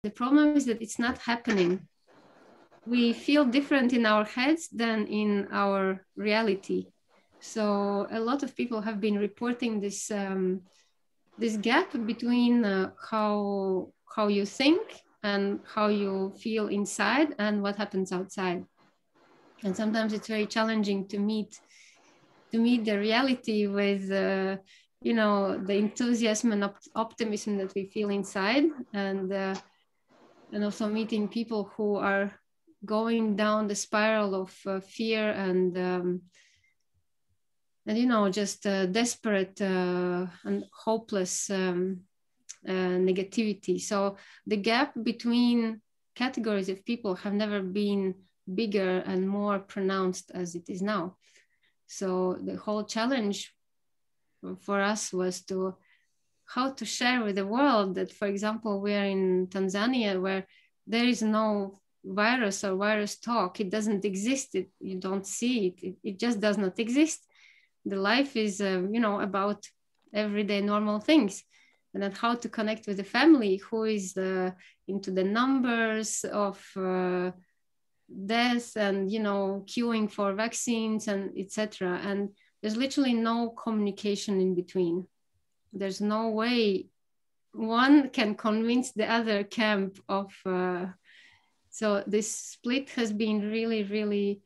the problem is that it's not happening. We feel different in our heads than in our reality. So a lot of people have been reporting this this gap between how you think and how you feel inside and what happens outside. And sometimes it's very challenging to meet the reality with you know, the enthusiasm and optimism that we feel inside, and also meeting people who are going down the spiral of fear and you know, just desperate and hopeless negativity. So the gap between categories of people have never been bigger and more pronounced as it is now. So the whole challenge for us was to how to share with the world that, for example, we are in Tanzania where there is no virus or virus talk. It doesn't exist. You don't see it. It just does not exist. The life is, you know, about everyday normal things. And then how to connect with the family who is into the numbers of death and, you know, queuing for vaccines and etc. And there's literally no communication in between. There's no way one can convince the other camp of so this split has been really, really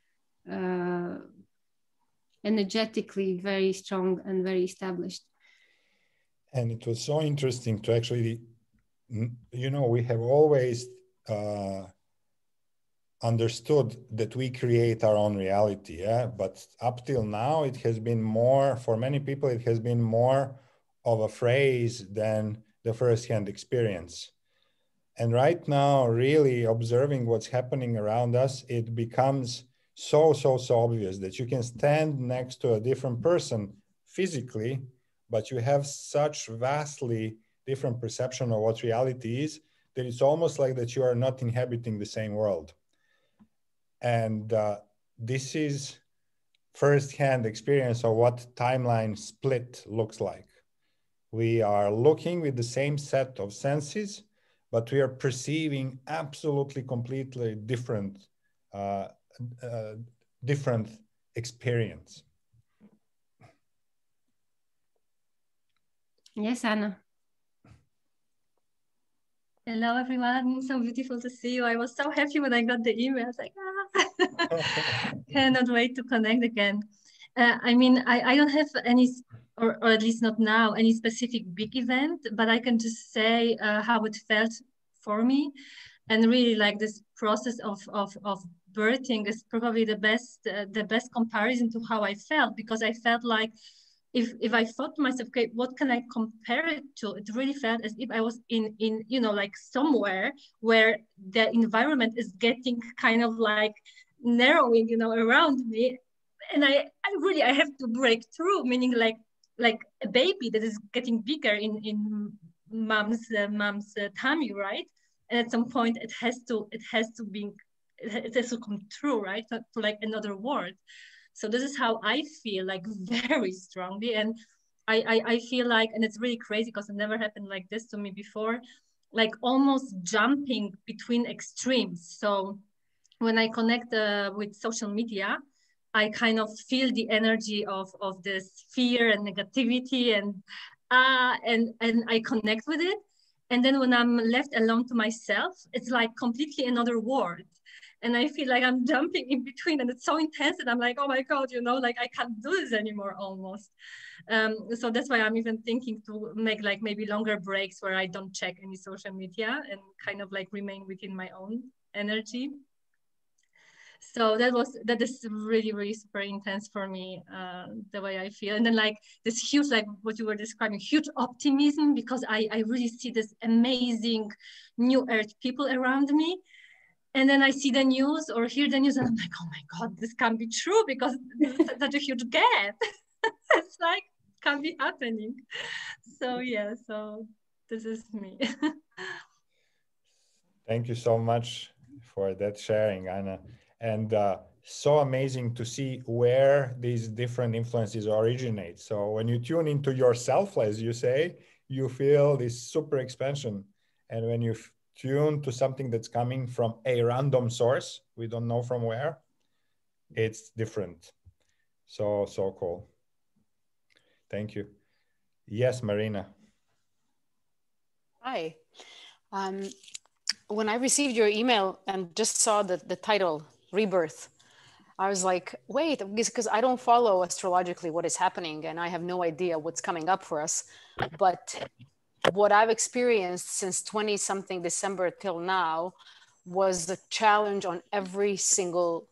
energetically very strong and very established. And it was so interesting to actually, you know, we have always understood that we create our own reality, yeah? But up till now, it has been more, for many people, it has been more of a phrase than the first-hand experience. And right now, really observing what's happening around us, it becomes so obvious that you can stand next to a different person physically, but you have such vastly different perception of what reality is that it's almost like that you are not inhabiting the same world. And this is first-hand experience of what timeline split looks like. We are looking with the same set of senses, but we are perceiving absolutely completely different different experience. Yes, Anna. Hello, everyone. So beautiful to see you. I was so happy when I got the email. I was like, cannot wait to connect again. I mean, I don't have any, or at least not now, any specific big event, but I can just say how it felt for me. And really like this process of birthing is probably the best comparison to how I felt, because I felt like if I thought to myself, okay, what can I compare it to? It really felt as if I was in you know, like somewhere where the environment is getting kind of like narrowing, you know, around me. And I have to break through, meaning like a baby that is getting bigger in mom's tummy, right? And at some point it has to come true, right? To like another world. So this is how I feel, like very strongly. And I feel like, and it's really crazy because it never happened like this to me before, like almost jumping between extremes. So when I connect with social media, I kind of feel the energy of this fear and negativity, and I connect with it. And then when I'm left alone to myself, it's like completely another world. And I feel like I'm jumping in between, and it's so intense that I'm like, oh my God, you know, like I can't do this anymore almost. So that's why I'm even thinking to make like maybe longer breaks where I don't check any social media and kind of like remain within my own energy. So that is really, really super intense for me, the way I feel. And then like this huge, like what you were describing, huge optimism, because I really see this amazing new earth people around me. And then I see the news or hear the news and I'm like, oh my God, this can't be true, because this is such a huge gap. It's like, can't be happening. So yeah, so this is me. Thank you so much for that sharing, Anna. And so amazing to see where these different influences originate. So when you tune into yourself, as you say, you feel this super expansion. And when you tuned to something that's coming from a random source, we don't know from where, it's different. So cool. Thank you. Yes, Marina. Hi. When I received your email and just saw the title, Rebirth, I was like, wait, because I don't follow astrologically what is happening and I have no idea what's coming up for us. But what I've experienced since 20-something December till now was the challenge on every single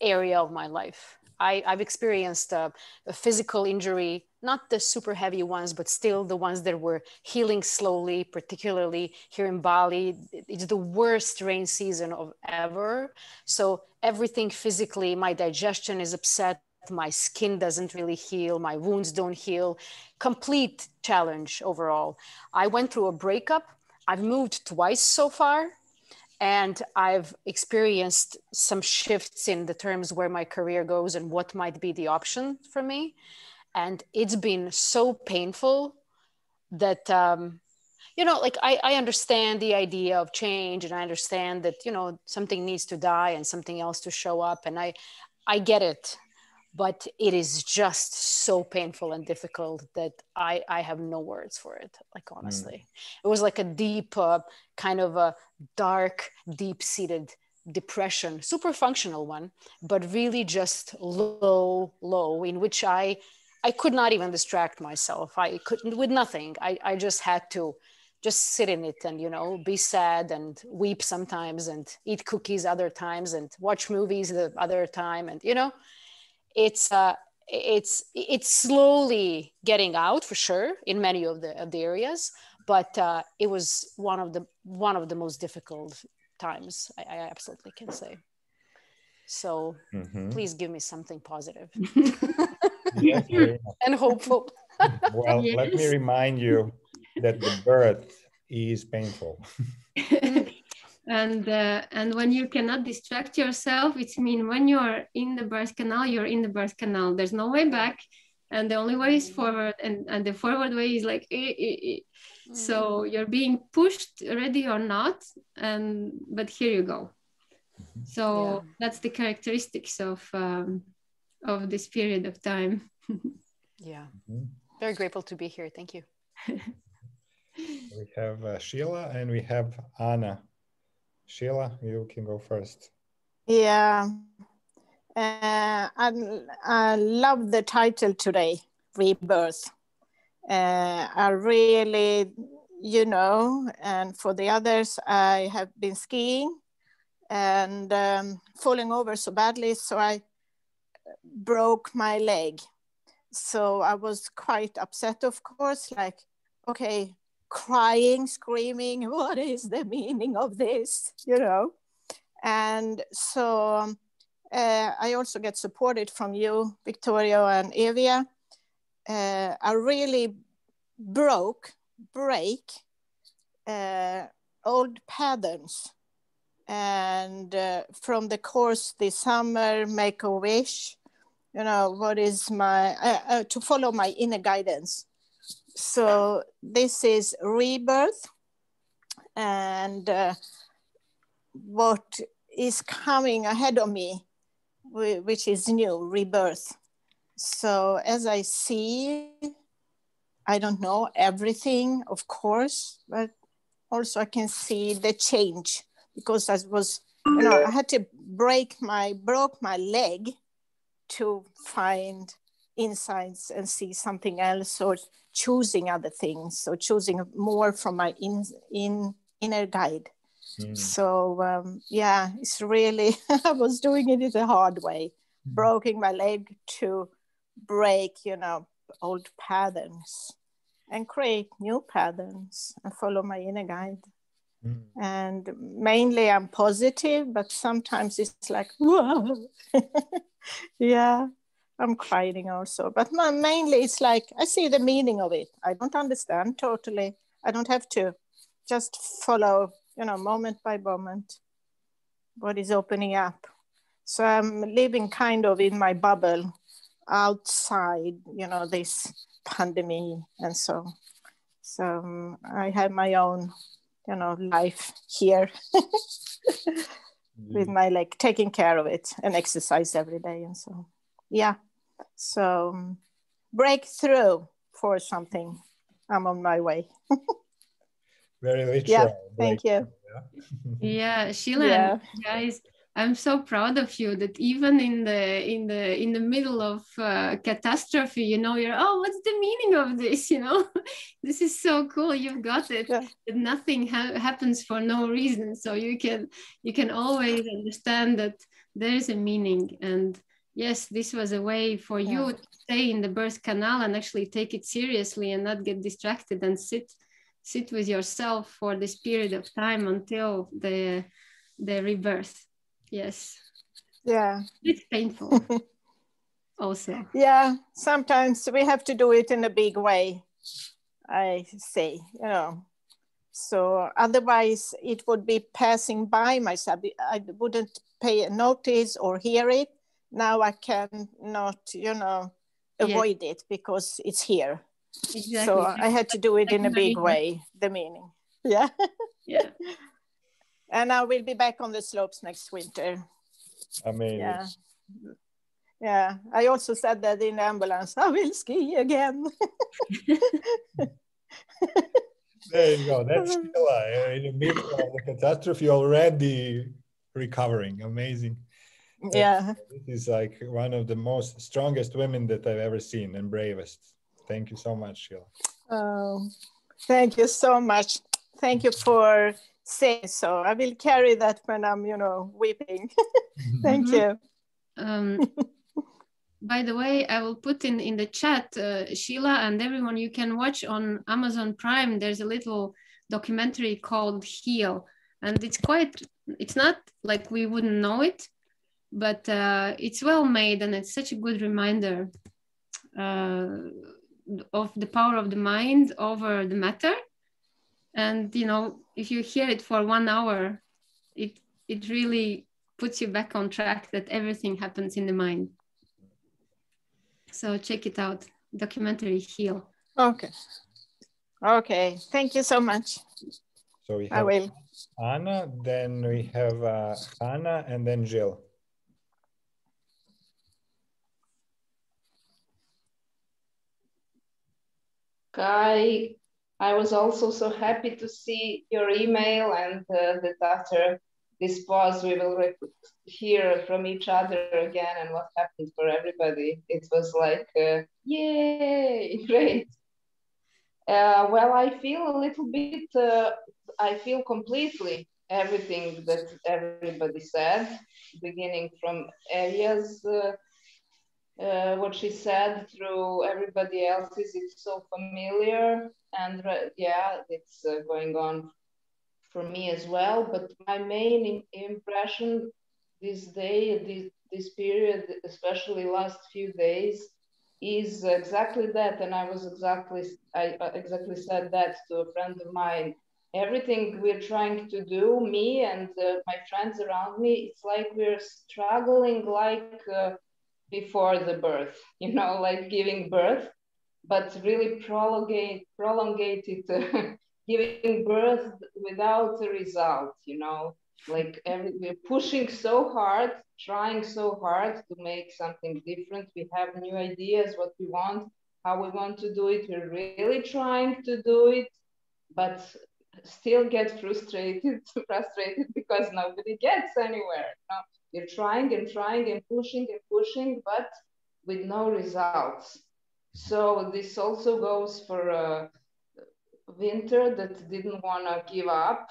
area of my life. I've experienced a physical injury, not the super heavy ones, but still the ones that were healing slowly, particularly here in Bali. It's the worst rain season of ever. So everything physically, my digestion is upset, my skin doesn't really heal, my wounds don't heal. Complete challenge overall. I went through a breakup. I've moved twice so far. And I've experienced some shifts in the terms where my career goes and what might be the option for me. And it's been so painful that, like I understand the idea of change and I understand that, something needs to die and something else to show up. And I get it, but it is just so painful and difficult that I have no words for it. Like, honestly, It was like a deep kind of a dark, deep-seated depression, super functional one, but really just low, in which I could not even distract myself. I couldn't with nothing. I just had to just sit in it and, be sad and weep sometimes and eat cookies other times and watch movies the other time. And, it's slowly getting out for sure in many of the areas, but it was one of the most difficult times. I absolutely can say. So please give me something positive. Yes, and hopeful. Well, Yes. let me remind you that the birth is painful. And when you cannot distract yourself, it means when you are in the birth canal, you're in the birth canal. There's no way back, and the only way is forward, and the forward way is like so you're being pushed, ready or not, but here you go. So that's the characteristics of this period of time. Yeah, very grateful to be here. Thank you. We have Sheila and we have Anna. Sheila, you can go first. Yeah, I love the title today, Rebirth. I really, and for the others, I have been skiing and falling over so badly, so I broke my leg. So I was quite upset, of course, like, okay, crying, screaming, what is the meaning of this, And so I also get supported from you, Victoria and Evia. I really break old patterns. And from the course this summer, Make a Wish, what is my, to follow my inner guidance. So this is rebirth, and what is coming ahead of me, which is new, rebirth. So as I see, I don't know everything, of course, but also I can see the change, because I was, I had to broke my leg to find insights and see something else, or choosing other things, so choosing more from my inner guide. So it's really I was doing it the hard way, breaking my leg to break old patterns and create new patterns and follow my inner guide. And mainly I'm positive, but sometimes it's like, whoa. Yeah, I'm crying also. But mainly it's like, I see the meaning of it. I don't understand totally. I don't have to just follow, moment by moment, what is opening up. So I'm living kind of in my bubble outside, this pandemic. And so I have my own you know, life here with my like taking care of it and exercise every day and so yeah. So breakthrough for something. I'm on my way. Very literal. Yeah, thank you. Yeah, Sheila Yeah. and guys, I'm so proud of you that even in the middle of catastrophe, you know, you're, oh, what's the meaning of this? You know, this is so cool. You've got it. Yeah. That nothing happens for no reason. So you can always understand that there is a meaning. And yes, this was a way for you to stay in the birth canal and actually take it seriously and not get distracted and sit with yourself for this period of time until the rebirth. Yes. Yeah. It's painful also. Yeah, sometimes we have to do it in a big way, I say, you know. So otherwise it would be passing by myself. I wouldn't pay notice or hear it. Now I cannot, you know, avoid it because it's here. Exactly. So I had to do it in a big way, the meaning. Yeah. Yeah. And I will be back on the slopes next winter. Amazing. Yeah. Yeah. I also said that in the ambulance, I will ski again. There you go. That's Sheila in the middle of the catastrophe already recovering. Amazing. Yeah. This is like one of the most strongest women that I've ever seen and bravest. Thank you so much, Sheila. Thank you so much. Thank you for saying so. I will carry that when I'm, you know, weeping. Thank you. By the way, I will put in the chat, Sheila and everyone, you can watch on Amazon Prime. There's a little documentary called Heal. And it's not like we wouldn't know it, but it's well made and it's such a good reminder of the power of the mind over the matter. And, you know, if you hear it for 1 hour, it really puts you back on track that everything happens in the mind. So check it out, documentary Heal. Okay. Okay, thank you so much. So we I have will. Anna, then we have Hannah, and then Jill. Kai, I was also so happy to see your email and that after this pause we will hear from each other again and what happened for everybody. It was like, yay, great. Well, I feel a little bit, I feel completely everything that everybody said, beginning from Aries, what she said through everybody else's, it's so familiar, and yeah, it's going on for me as well. But my main impression this day, this period, especially last few days, is exactly that. And I exactly said that to a friend of mine. Everything we're trying to do, me and my friends around me, it's like we're struggling like before the birth, you know, like giving birth, but really prolongate it, giving birth without a result, you know, like we're pushing so hard, trying so hard to make something different. We have new ideas, what we want, how we want to do it. We're really trying to do it, but still get frustrated because nobody gets anywhere. You know? You're trying and trying and pushing, but with no results. So this also goes for Winter that didn't want to give up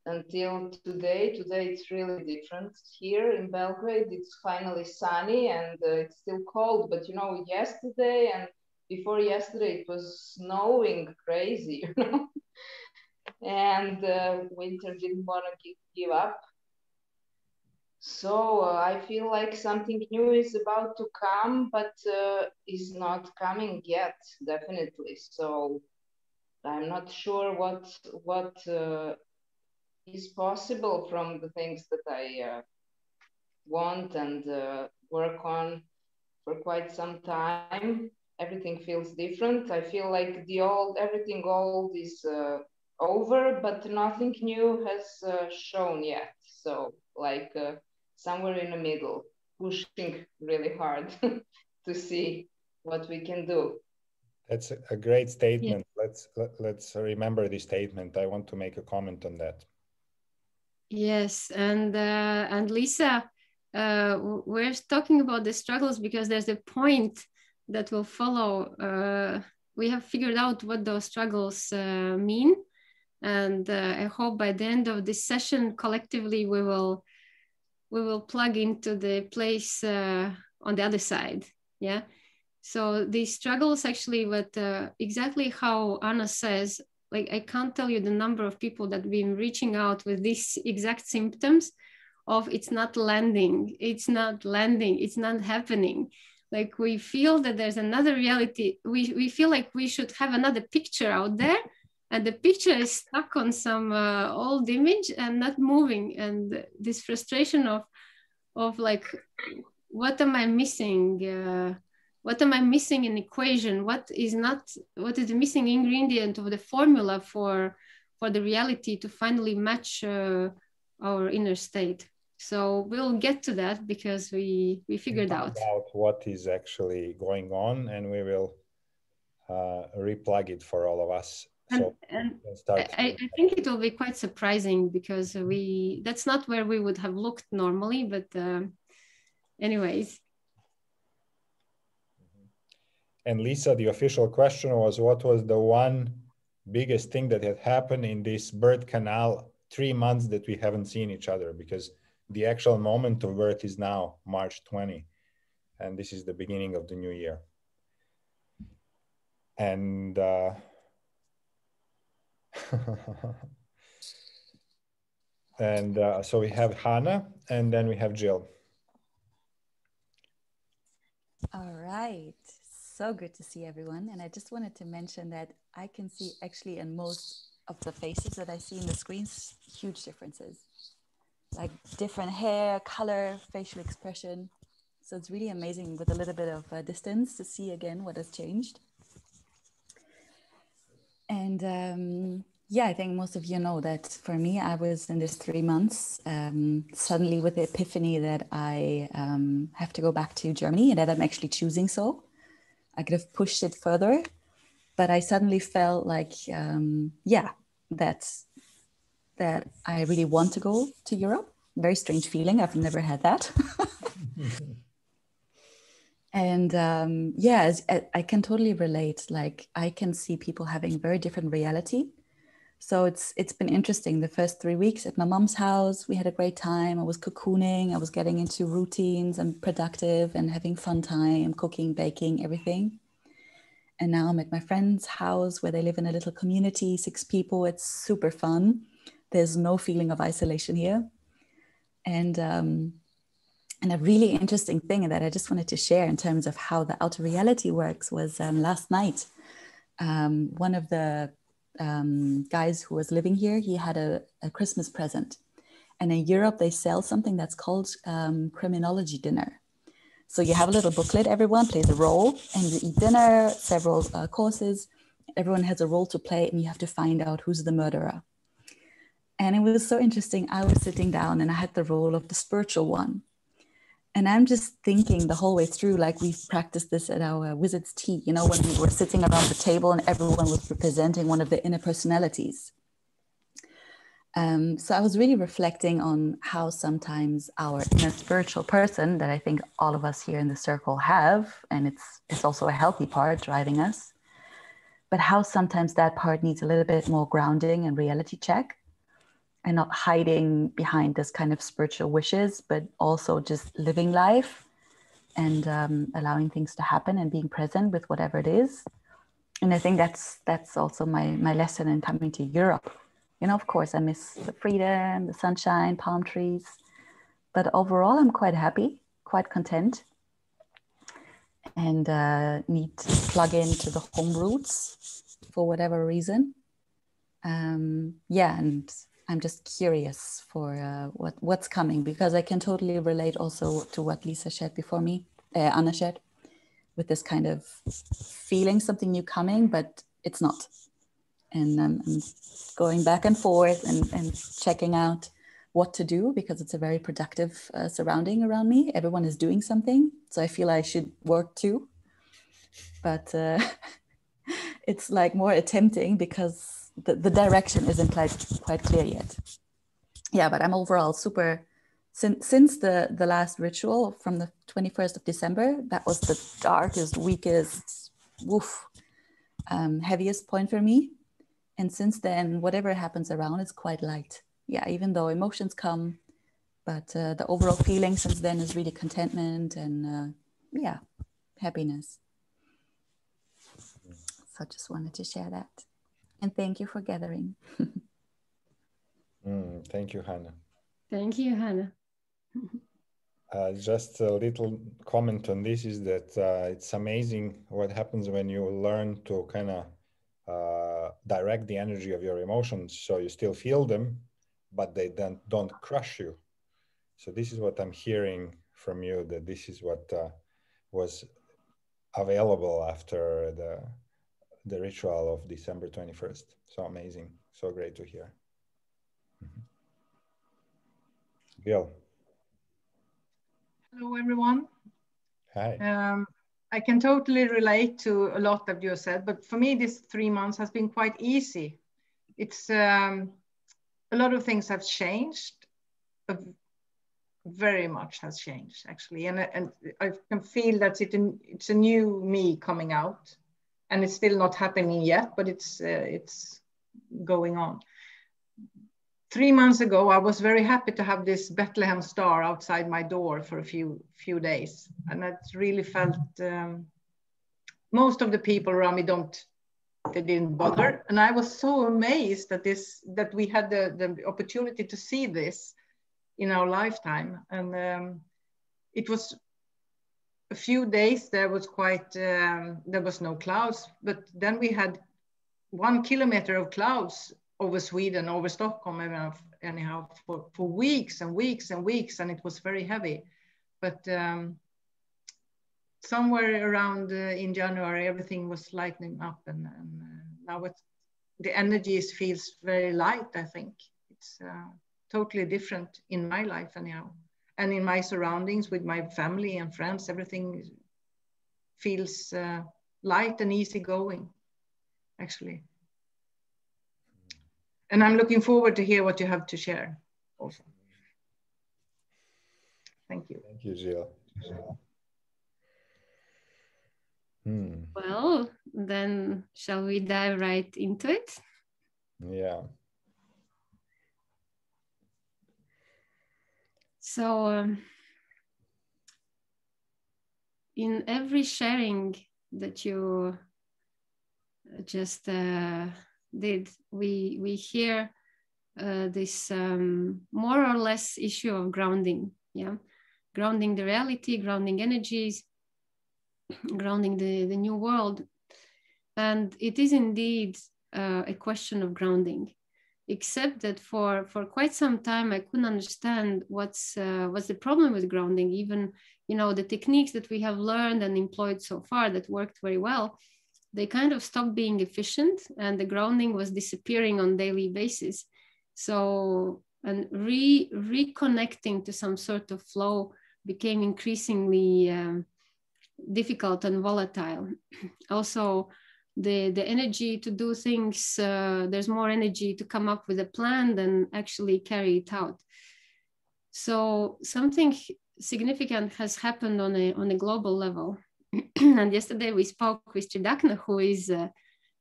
until today. Today it's really different here in Belgrade. It's finally sunny and it's still cold, but you know, yesterday and before yesterday it was snowing crazy, you know. And Winter didn't want to give up. So I feel like something new is about to come, but is not coming yet, definitely. So I'm not sure what is possible from the things that I want and work on for quite some time. Everything feels different. I feel like everything old is over, but nothing new has shown yet. So like somewhere in the middle, pushing really hard to see what we can do. That's a great statement. Yeah. Let's remember this statement. I want to make a comment on that. Yes, and Lisa, we're talking about the struggles because there's a point that will follow. We have figured out what those struggles mean, and I hope by the end of this session, collectively, we will plug into the place on the other side. Yeah. So these struggles actually, what exactly how Anna says, like I can't tell you the number of people that have been reaching out with these exact symptoms of it's not landing, it's not landing, it's not happening. Like we feel that there's another reality. We feel like we should have another picture out there, and the picture is stuck on some old image and not moving. And this frustration of like, what am I missing? What am I missing in equation? What is the missing ingredient of the formula for the reality to finally match our inner state? So we'll get to that because we figured out what is actually going on, and we will replug it for all of us. So I think it will be quite surprising because that's not where we would have looked normally, but anyways. And Lisa, the official question was, what was the one biggest thing that had happened in this birth canal 3 months that we haven't seen each other? Because the actual moment of birth is now March 20, and this is the beginning of the new year. And so we have Hannah, and then we have Jill. All right. So good to see everyone. And I just wanted to mention that I can see actually in most of the faces that I see in the screens, huge differences. Like different hair, color, facial expression. So it's really amazing with a little bit of distance to see again what has changed. And yeah, I think most of you know that for me, I was in this 3 months, suddenly with the epiphany that I have to go back to Germany and that I'm actually choosing so. I could have pushed it further, but I suddenly felt like, yeah, that I really want to go to Europe. Very strange feeling. I've never had that. And yeah, I can totally relate. Like I can see people having very different reality. So it's been interesting. The first 3 weeks at my mom's house, we had a great time. I was cocooning. I was getting into routines and productive and having fun time, cooking, baking, everything. And now I'm at my friend's house where they live in a little community, 6 people. It's super fun. There's no feeling of isolation here. And a really interesting thing that I just wanted to share in terms of how the outer reality works was last night. One of the guys who was living here, he had a Christmas present. And in Europe, they sell something that's called criminology dinner. So you have a little booklet, everyone plays a role and you eat dinner, several courses. Everyone has a role to play and you have to find out who's the murderer. And it was so interesting. I was sitting down and I had the role of the spiritual one. And I'm just thinking the whole way through, like we've practiced this at our wizard's tea, you know, when we were sitting around the table and everyone was representing one of the inner personalities. So I was really reflecting on how sometimes our inner spiritual person that I think all of us here in the circle have, and it's also a healthy part driving us, but how sometimes that part needs a little bit more grounding and reality check and not hiding behind this kind of spiritual wishes, but also just living life and allowing things to happen and being present with whatever it is. And I think that's also my lesson in coming to Europe. You know, of course, I miss the freedom, the sunshine, palm trees. But overall, I'm quite happy, quite content. And need to plug into the home roots for whatever reason. Yeah, and I'm just curious for what's coming, because I can totally relate also to what Lisa shared before me, Anna shared, with this kind of feeling something new coming, but it's not. And I'm going back and forth and checking out what to do, because it's a very productive surrounding around me. Everyone is doing something, so I feel I should work too. But it's like more attempting, because the direction isn't quite clear yet. Yeah, but I'm overall super, since the last ritual from the 21st of December, that was the darkest, weakest, heaviest point for me. And since then, whatever happens around is quite light. Yeah, even though emotions come, but the overall feeling since then is really contentment and yeah, happiness. So I just wanted to share that. And thank you for gathering. Thank you, Hannah. Thank you, Hannah. Just a little comment on this is that it's amazing what happens when you learn to kind of direct the energy of your emotions, so you still feel them, but they then don't crush you. So this is what I'm hearing from you, that this is what was available after the ritual of December 21st. So amazing, so great to hear. Bill. Hello, everyone. Hi. I can totally relate to a lot that you said, but for me, this 3 months has been quite easy. It's a lot of things have changed. Very much has changed, actually, and I can feel that it's a new me coming out, and it's still not happening yet, but it's going on. 3 months ago, I was very happy to have this Bethlehem star outside my door for a few days, and I really felt most of the people around me they didn't bother, and I was so amazed that we had the opportunity to see this in our lifetime. And it was a few days there was quite there was no clouds, but then we had 1 kilometer of clouds over Sweden, over Stockholm, anyhow, for weeks and weeks and weeks, and it was very heavy. But somewhere around in January, everything was lightening up, and now the energy feels very light. I think it's totally different in my life anyhow, and in my surroundings with my family and friends. Everything feels light and easygoing, actually. And I'm looking forward to hear what you have to share also. Thank you. Thank you, Jill. Well, then shall we dive right into it? Yeah. So in every sharing that you just did, we hear this more or less issue of grounding, yeah, grounding the reality, grounding energies, grounding the new world. And it is indeed a question of grounding, except that for quite some time I couldn't understand what's the problem with grounding. Even, the techniques that we have learned and employed so far that worked very well, they kind of stopped being efficient, and the grounding was disappearing on a daily basis. So, and reconnecting to some sort of flow became increasingly difficult and volatile. Also, the energy to do things, there's more energy to come up with a plan than actually carry it out. So something significant has happened on a global level. And yesterday we spoke with Tridakna, who is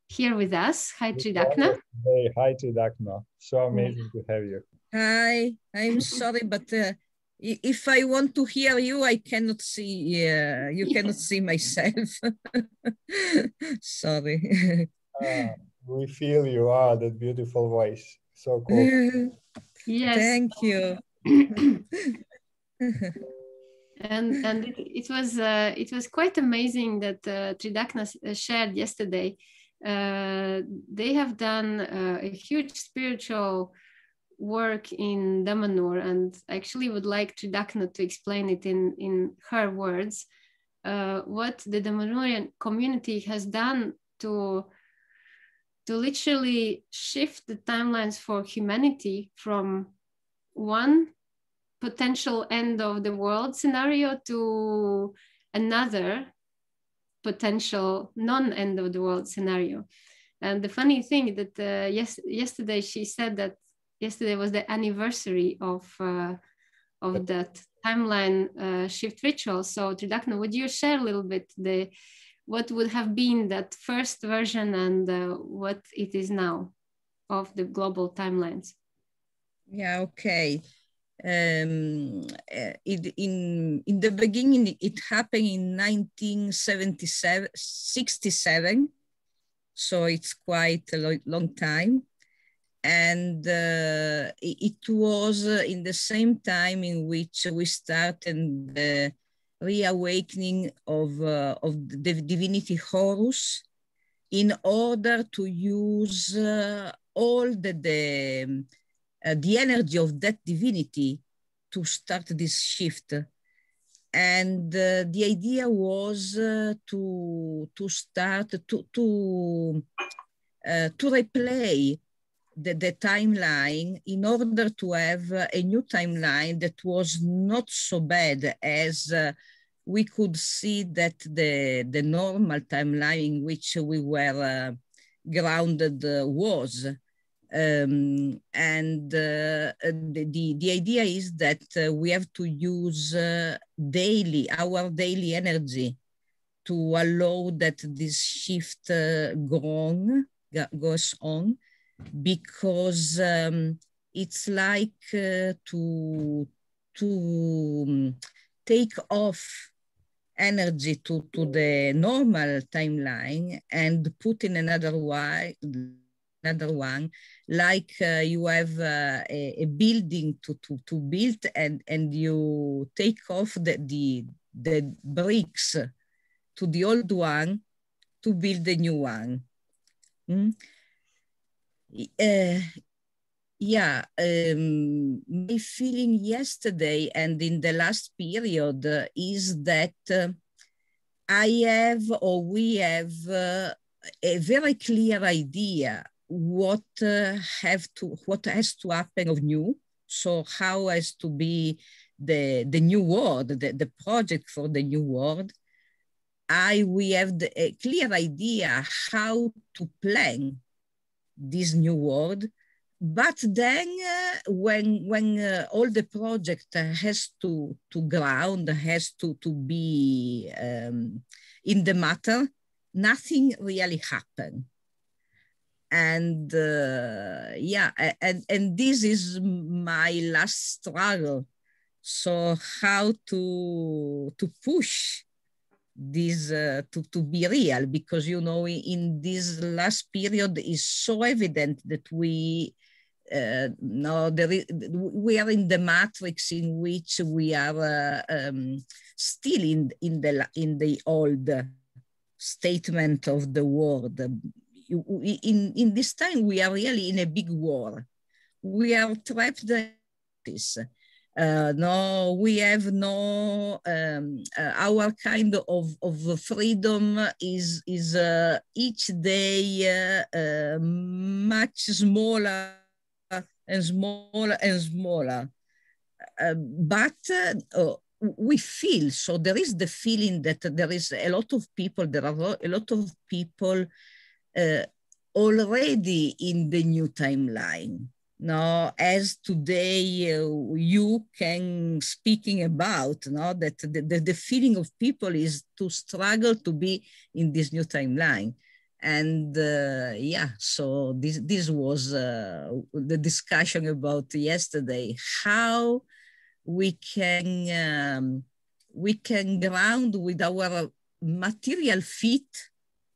here with us. Hi, Tridakna. Hey, hi, Tridakna. So amazing to have you. Hi, I'm sorry, but if I want to hear you, I cannot see. You cannot see myself. Sorry. We feel you are that beautiful voice. So cool. Yes. Thank you. And it was quite amazing that Tridakna shared yesterday. They have done a huge spiritual work in Damanhur, and I actually would like Tridakna to explain it in her words, what the Damanhurian community has done to to literally shift the timelines for humanity from one potential end of the world scenario to another potential non-end of the world scenario. And the funny thing that yesterday she said that yesterday was the anniversary of that timeline shift ritual. So Tridakna, would you share a little bit what would have been that first version and what it is now of the global timelines? Yeah, okay. In the beginning, it happened in 1967, so it's quite a long time. And it was in the same time in which we started the reawakening of the divinity Horus in order to use all the energy of that divinity to start this shift. And the idea was to start to replay the timeline in order to have a new timeline that was not so bad as we could see that the normal timeline in which we were grounded was. And the idea is that we have to use our daily energy to allow that this shift goes on, because it's like to take off energy to the normal timeline and put in another one, like you have a building to build, and you take off the bricks to the old one to build a new one. My feeling yesterday and in the last period is that we have a very clear idea what has to happen of new. So how has to be the new world, the project for the new world. We have a clear idea how to plan this new world, but then when all the project has to ground, has to be in the matter, nothing really happened. And and this is my last struggle. So how to push this to be real, because in this last period is so evident that we are in the matrix in which we are still in the old statement of the world. In this time we are really in a big war. We are trapped in this. We have no, our kind of freedom is each day much smaller and smaller and smaller. But we feel, so there is the feeling that there is a lot of people, there are a lot of people already in the new timeline. No, as today you can speaking about, that the feeling of people is to struggle to be in this new timeline. And so this was the discussion about yesterday, how we can ground with our material feet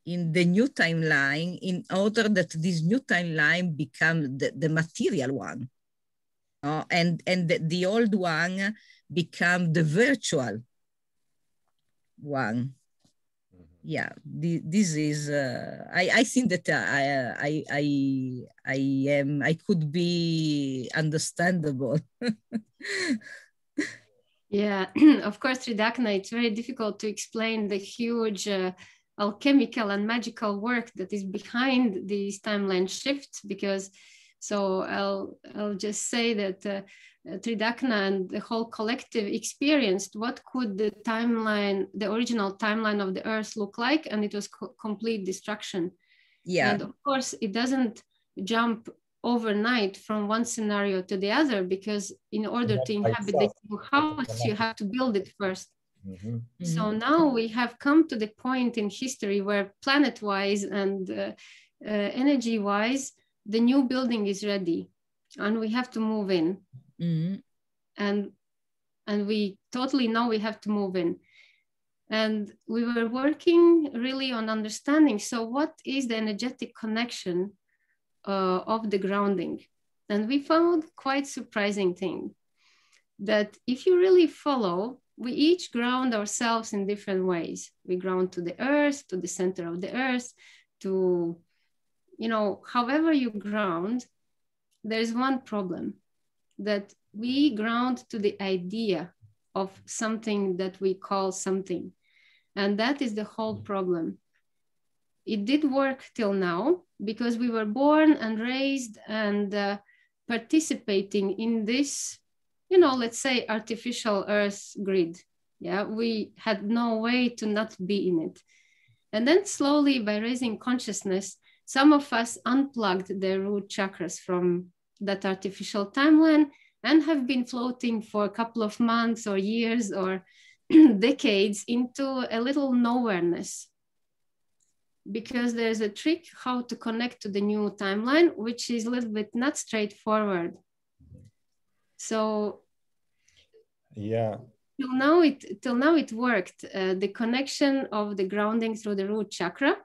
in the new timeline in order that this new timeline become the material one, and the old one become the virtual one. Yeah, this is I think that I could be understandable. Yeah, of course, Tridakna, it's very difficult to explain the huge alchemical and magical work that is behind these timeline shifts. Because, so I'll just say that Tridakna and the whole collective experienced what could the timeline, the original timeline of the Earth look like, and it was complete destruction. Yeah. And of course, it doesn't jump overnight from one scenario to the other, because in order to inhabit this new house, you have to build it first. Mm-hmm. So now we have come to the point in history where planet-wise and energy-wise, the new building is ready, and we have to move in. Mm-hmm. And we totally know we have to move in. And we were working really on understanding, so what is the energetic connection of the grounding? And we found quite surprising thing, that if you really follow, we each ground ourselves in different ways. We ground to the earth, to the center of the earth, to, you know, however you ground, there's one problem, that we ground to the idea of something that we call something. And that is the whole problem. It did work till now because we were born and raised and participating in this, you know, let's say artificial Earth grid. Yeah, we had no way to not be in it. And then slowly, by raising consciousness, some of us unplugged the root chakras from that artificial timeline and have been floating for a couple of months or years or decades into a little nowhereness. Because there's a trick how to connect to the new timeline, which is a little bit not straightforward. So yeah, till now it worked. The connection of the grounding through the root chakra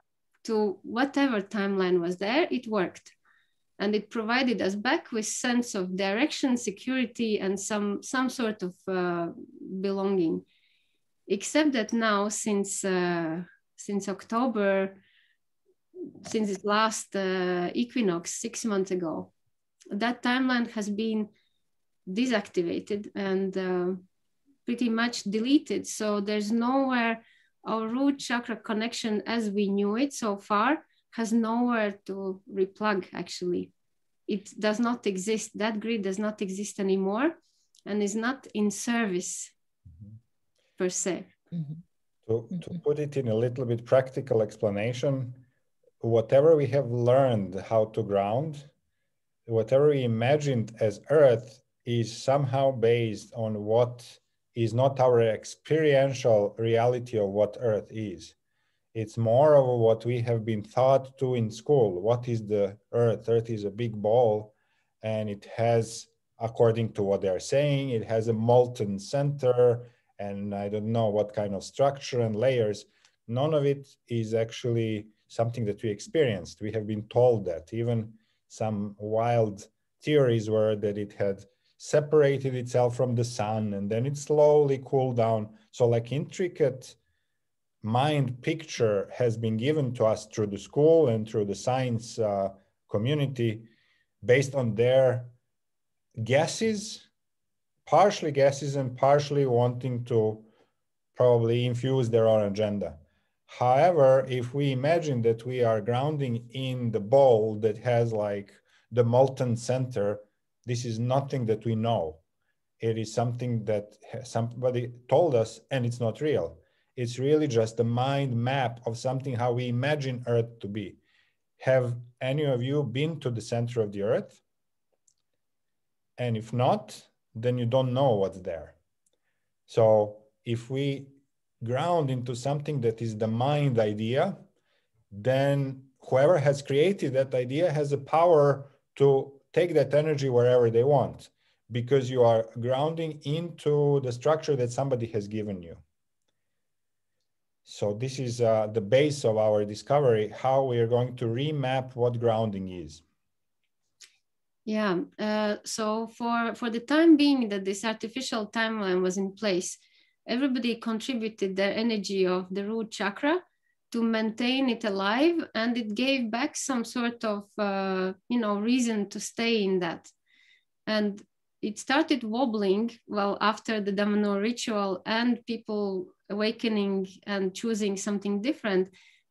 to whatever timeline was there, it worked. And it provided us back with sense of direction, security, and some sort of belonging. Except that now, since October, since its last equinox 6 months ago, that timeline has been deactivated and pretty much deleted. So there's nowhere, our root chakra connection as we knew it so far has nowhere to replug actually. It does not exist. That grid does not exist anymore and is not in service per se. To put it in a little bit practical explanation, whatever we have learned how to ground, whatever we imagined as Earth is somehow based on what is not our experiential reality of what Earth is. It's more of what we have been taught to in school. What is the Earth? Earth is a big ball, and it has, according to what they're saying, it has a molten center, and I don't know what kind of structure and layers. None of it is actually something that we experienced. We have been told that. Even some wild theories were that it had separated itself from the sun and then it slowly cooled down. So like intricate mind picture has been given to us through the school and through the science community based on their guesses, partially guesses and partially wanting to probably infuse their own agenda. However, if we imagine that we are grounding in the ball that has like the molten center, this is nothing that we know. It is something that somebody told us and it's not real. It's really just a mind map of something how we imagine Earth to be. Have any of you been to the center of the Earth? And if not, then you don't know what's there. So if we ground into something that is the mind idea, then whoever has created that idea has the power to take that energy wherever they want, because you are grounding into the structure that somebody has given you. So this is the base of our discovery, how we are going to remap what grounding is. Yeah, so for the time being that this artificial timeline was in place, everybody contributed their energy of the root chakra to maintain it alive, and it gave back some sort of, reason to stay in that. And it started wobbling, well, after the Damanur ritual and people awakening and choosing something different,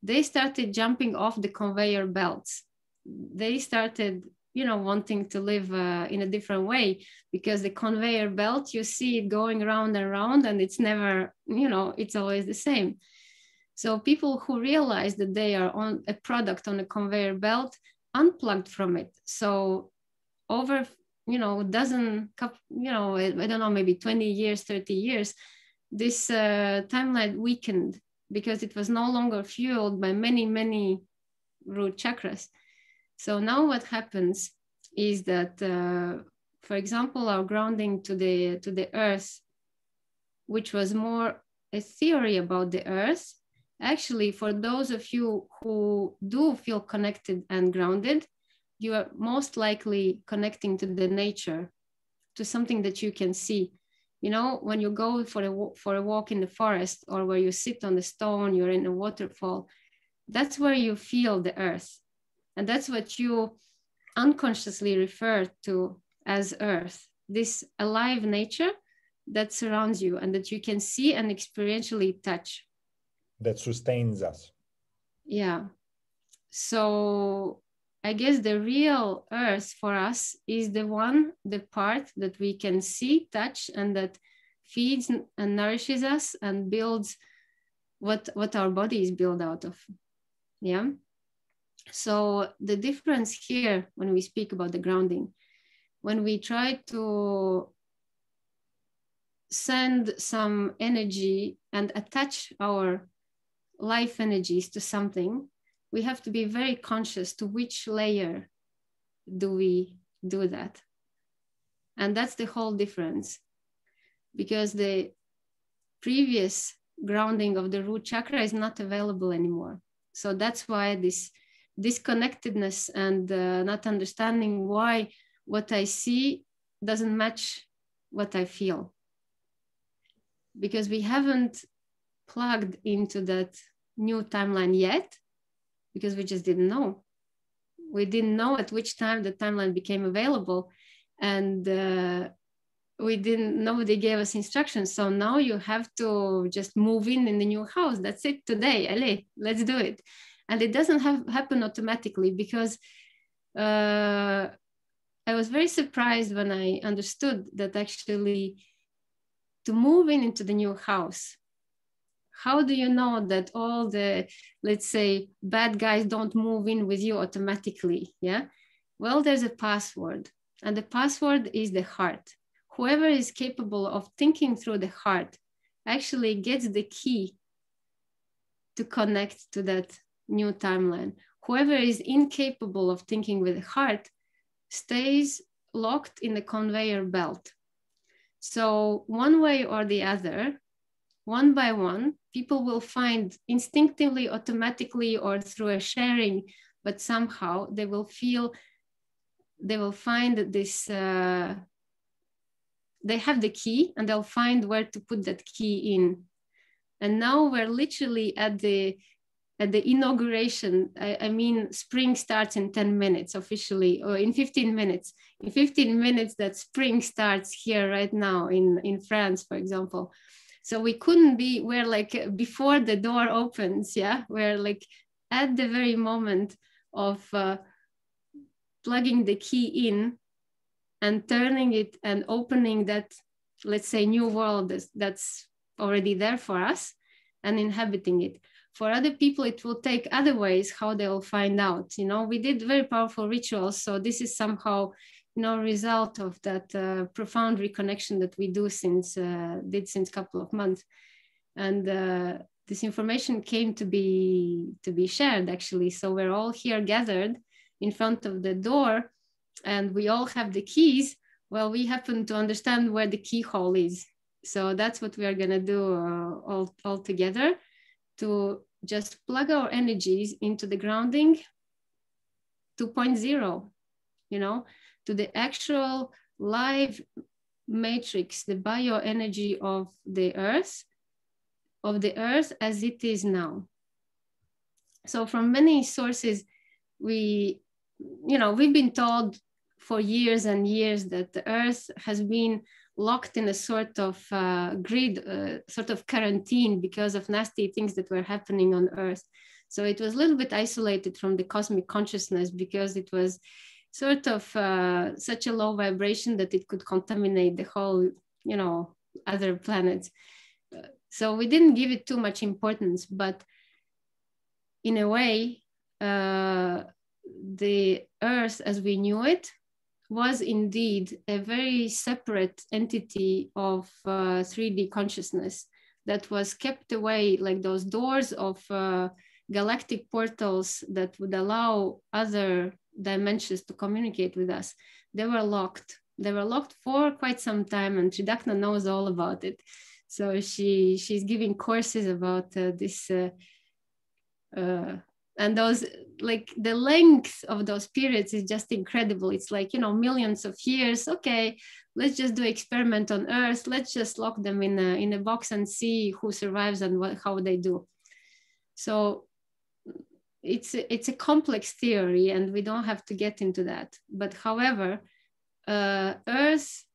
they started jumping off the conveyor belts. They started, wanting to live in a different way, because the conveyor belt, you see it going round and round, and it's never, it's always the same. So people who realize that they are on a product on a conveyor belt unplugged from it. So over, dozen, I don't know, maybe 20 years, 30 years, this timeline weakened, because it was no longer fueled by many, many root chakras. So now what happens is that, for example, our grounding to the earth, which was more a theory about the earth, actually, for those of you who do feel connected and grounded, you are most likely connecting to the nature, to something that you can see. When you go for a walk in the forest, or where you sit on the stone, you're in a waterfall, that's where you feel the earth. And that's what you unconsciously refer to as earth, this alive nature that surrounds you and that you can see and experientially touch. That sustains us. Yeah. So I guess the real earth for us is the part that we can see, touch, and that feeds and nourishes us and builds what our body is built out of. Yeah. So the difference here, when we speak about the grounding, when we try to send some energy and attach our life energies to something, we have to be very conscious to which layer do we do that. And that's the whole difference, because the previous grounding of the root chakra is not available anymore. So that's why this disconnectedness and not understanding why what I see doesn't match what I feel, because we haven't plugged into that new timeline yet, because we just didn't know. We didn't know at which time the timeline became available, and we didn't, nobody gave us instructions. So now you have to just move in the new house. That's it today. Allez, let's do it. And it doesn't happen automatically, because I was very surprised when I understood that actually to move into the new house, how do you know that all the, let's say, bad guys don't move in with you automatically? Yeah. Well, there's a password, and the password is the heart. Whoever is capable of thinking through the heart actually gets the key to connect to that new timeline. Whoever is incapable of thinking with the heart stays locked in the conveyor belt. So one way or the other, one by one, people will find instinctively, automatically, or through a sharing, but somehow they will find this, they have the key, and they'll find where to put that key in. And now we're literally at the inauguration. I mean, spring starts in 10 minutes officially, or in 15 minutes. In 15 minutes, that spring starts here right now in France, for example. So we couldn't be, we're like before the door opens, yeah? We're like at the very moment of plugging the key in and turning it and opening that, let's say, new world that's already there for us, and inhabiting it. For other people, it will take other ways how they'll find out. We did very powerful rituals. So this is somehow, result of that profound reconnection that we since a couple of months. And this information came to be shared, actually. So we're all here gathered in front of the door, and we all have the keys. Well, we happen to understand where the keyhole is. So that's what we are going to do all together, to just plug our energies into the grounding 2.0, to the actual live matrix, the bioenergy of the earth as it is now. So from many sources, we've been told for years and years that the earth has been locked in a sort of grid, sort of quarantine, because of nasty things that were happening on earth. So it was a little bit isolated from the cosmic consciousness because it was sort of such a low vibration that it could contaminate the whole, you know, other planets. So we didn't give it too much importance, but in a way, the Earth as we knew it was indeed a very separate entity of 3D consciousness that was kept away, like those doors of galactic portals that would allow other dimensions to communicate with us. They were locked. They were locked for quite some time, and Tridakna knows all about it. So she's giving courses about this, and those, like the length of those periods is just incredible. It's like, you know, millions of years. Okay, let's just do experiment on Earth. Let's just lock them in a box and see who survives and how they do. So it's a complex theory, and we don't have to get into that. But however, Earth,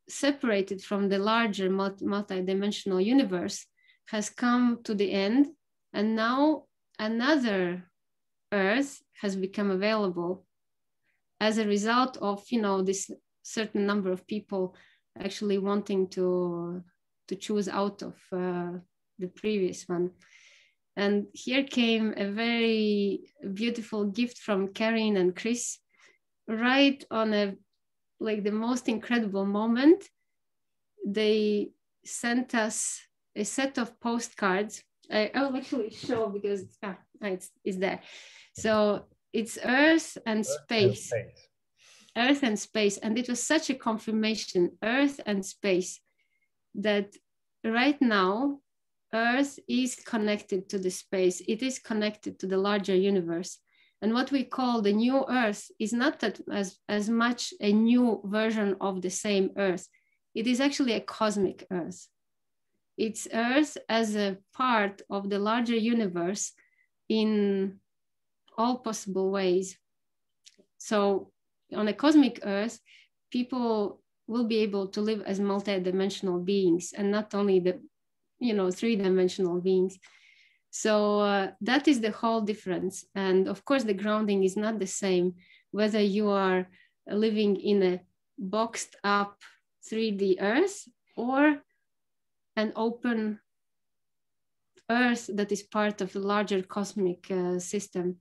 separated from the larger multi-dimensional universe, has come to the end, and now another Earth has become available as a result of, you know, this certain number of people actually wanting to choose out of the previous one. And here came a very beautiful gift from Karin and Chris, right on a, like the most incredible moment. They sent us a set of postcards. I will actually show because it's there. So it's Earth and space. Earth and space. And it was such a confirmation, Earth and space, that right now, Earth is connected to the space. It is connected to the larger universe. And what we call the new Earth is not that as much a new version of the same Earth. It is actually a cosmic Earth. It's Earth as a part of the larger universe in all possible ways. So on a cosmic Earth, people will be able to live as multi-dimensional beings, and not only the, you know, three-dimensional beings. So that is the whole difference. And of course, the grounding is not the same, whether you are living in a boxed up 3D Earth or an open Earth that is part of a larger cosmic system.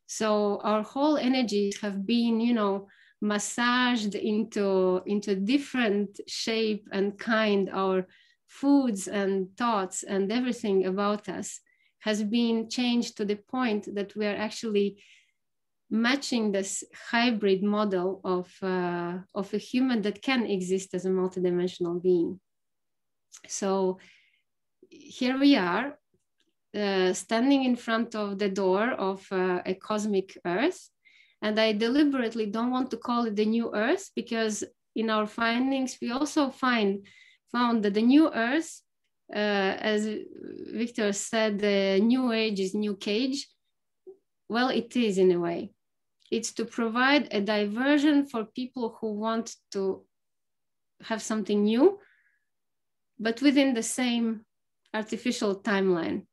So our whole energies have been, you know, massaged into different shape and kind. Our foods and thoughts and everything about us has been changed to the point that we are actually matching this hybrid model of a human that can exist as a multidimensional being. So here we are, standing in front of the door of a cosmic Earth. And I deliberately don't want to call it the new Earth, because in our findings, we also found that the new Earth, as Victor said, the new age is new cage. Well, it is in a way. It's to provide a diversion for people who want to have something new, but within the same artificial timeline.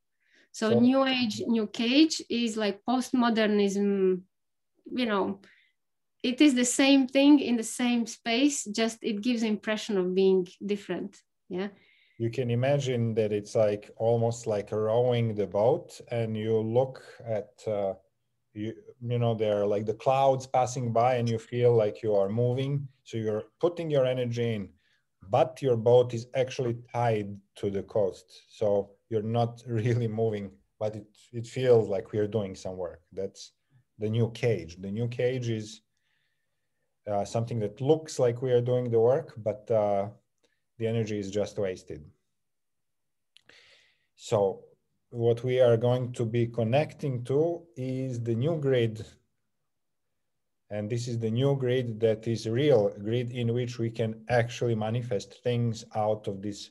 So new age, new cage is like postmodernism, you know, it is the same thing in the same space, just it gives the impression of being different, yeah? You can imagine that it's like almost like rowing the boat, and you look at, you know, there are like the clouds passing by and you feel like you are moving. So you're putting your energy in, but your boat is actually tied to the coast. So you're not really moving, but it feels like we are doing some work. That's the new cage. The new cage is something that looks like we are doing the work, but the energy is just wasted. So what we are going to be connecting to is the new grid. And this is the new grid that is real grid in which we can actually manifest things out of this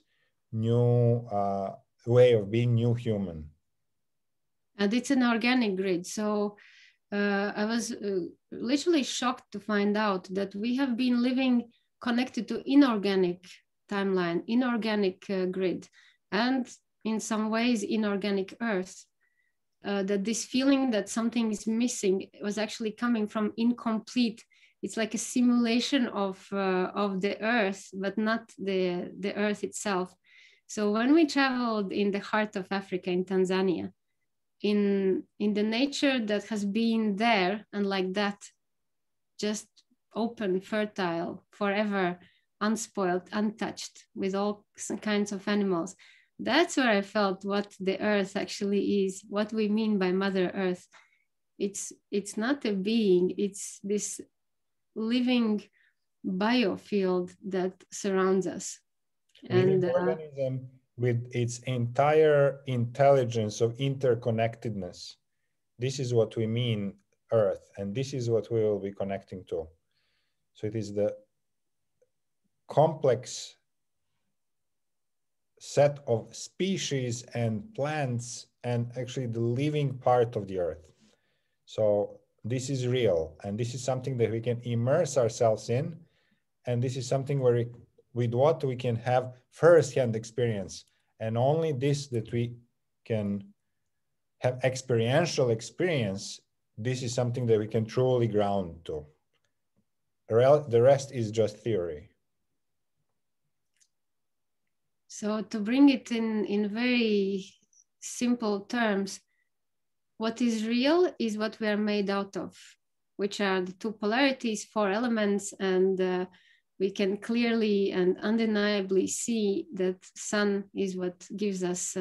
new way of being new human. And it's an organic grid. So I was literally shocked to find out that we have been living connected to inorganic timeline, inorganic grid, and in some ways inorganic Earth. that this feeling that something is missing was actually coming from incomplete. It's like a simulation of the earth, but not the earth itself. So when we traveled in the heart of Africa, in Tanzania, in the nature that has been there and like that, just open, fertile, forever, unspoiled, untouched, with all kinds of animals, that's where I felt what the earth actually is, what we mean by Mother Earth. It's not a being, it's this living biofield that surrounds us. And organism with its entire intelligence of interconnectedness. This is what we mean Earth, and this is what we will be connecting to. So it is the complex set of species and plants and actually the living part of the earth. So this is real, and this is something that we can immerse ourselves in, and this is something where with what we can have first-hand experience, and only this that we can have experiential experience. This is something that we can truly ground to. The rest is just theory. So to bring it in very simple terms, what is real is what we are made out of, which are the two polarities, four elements, and we can clearly and undeniably see that sun is what gives us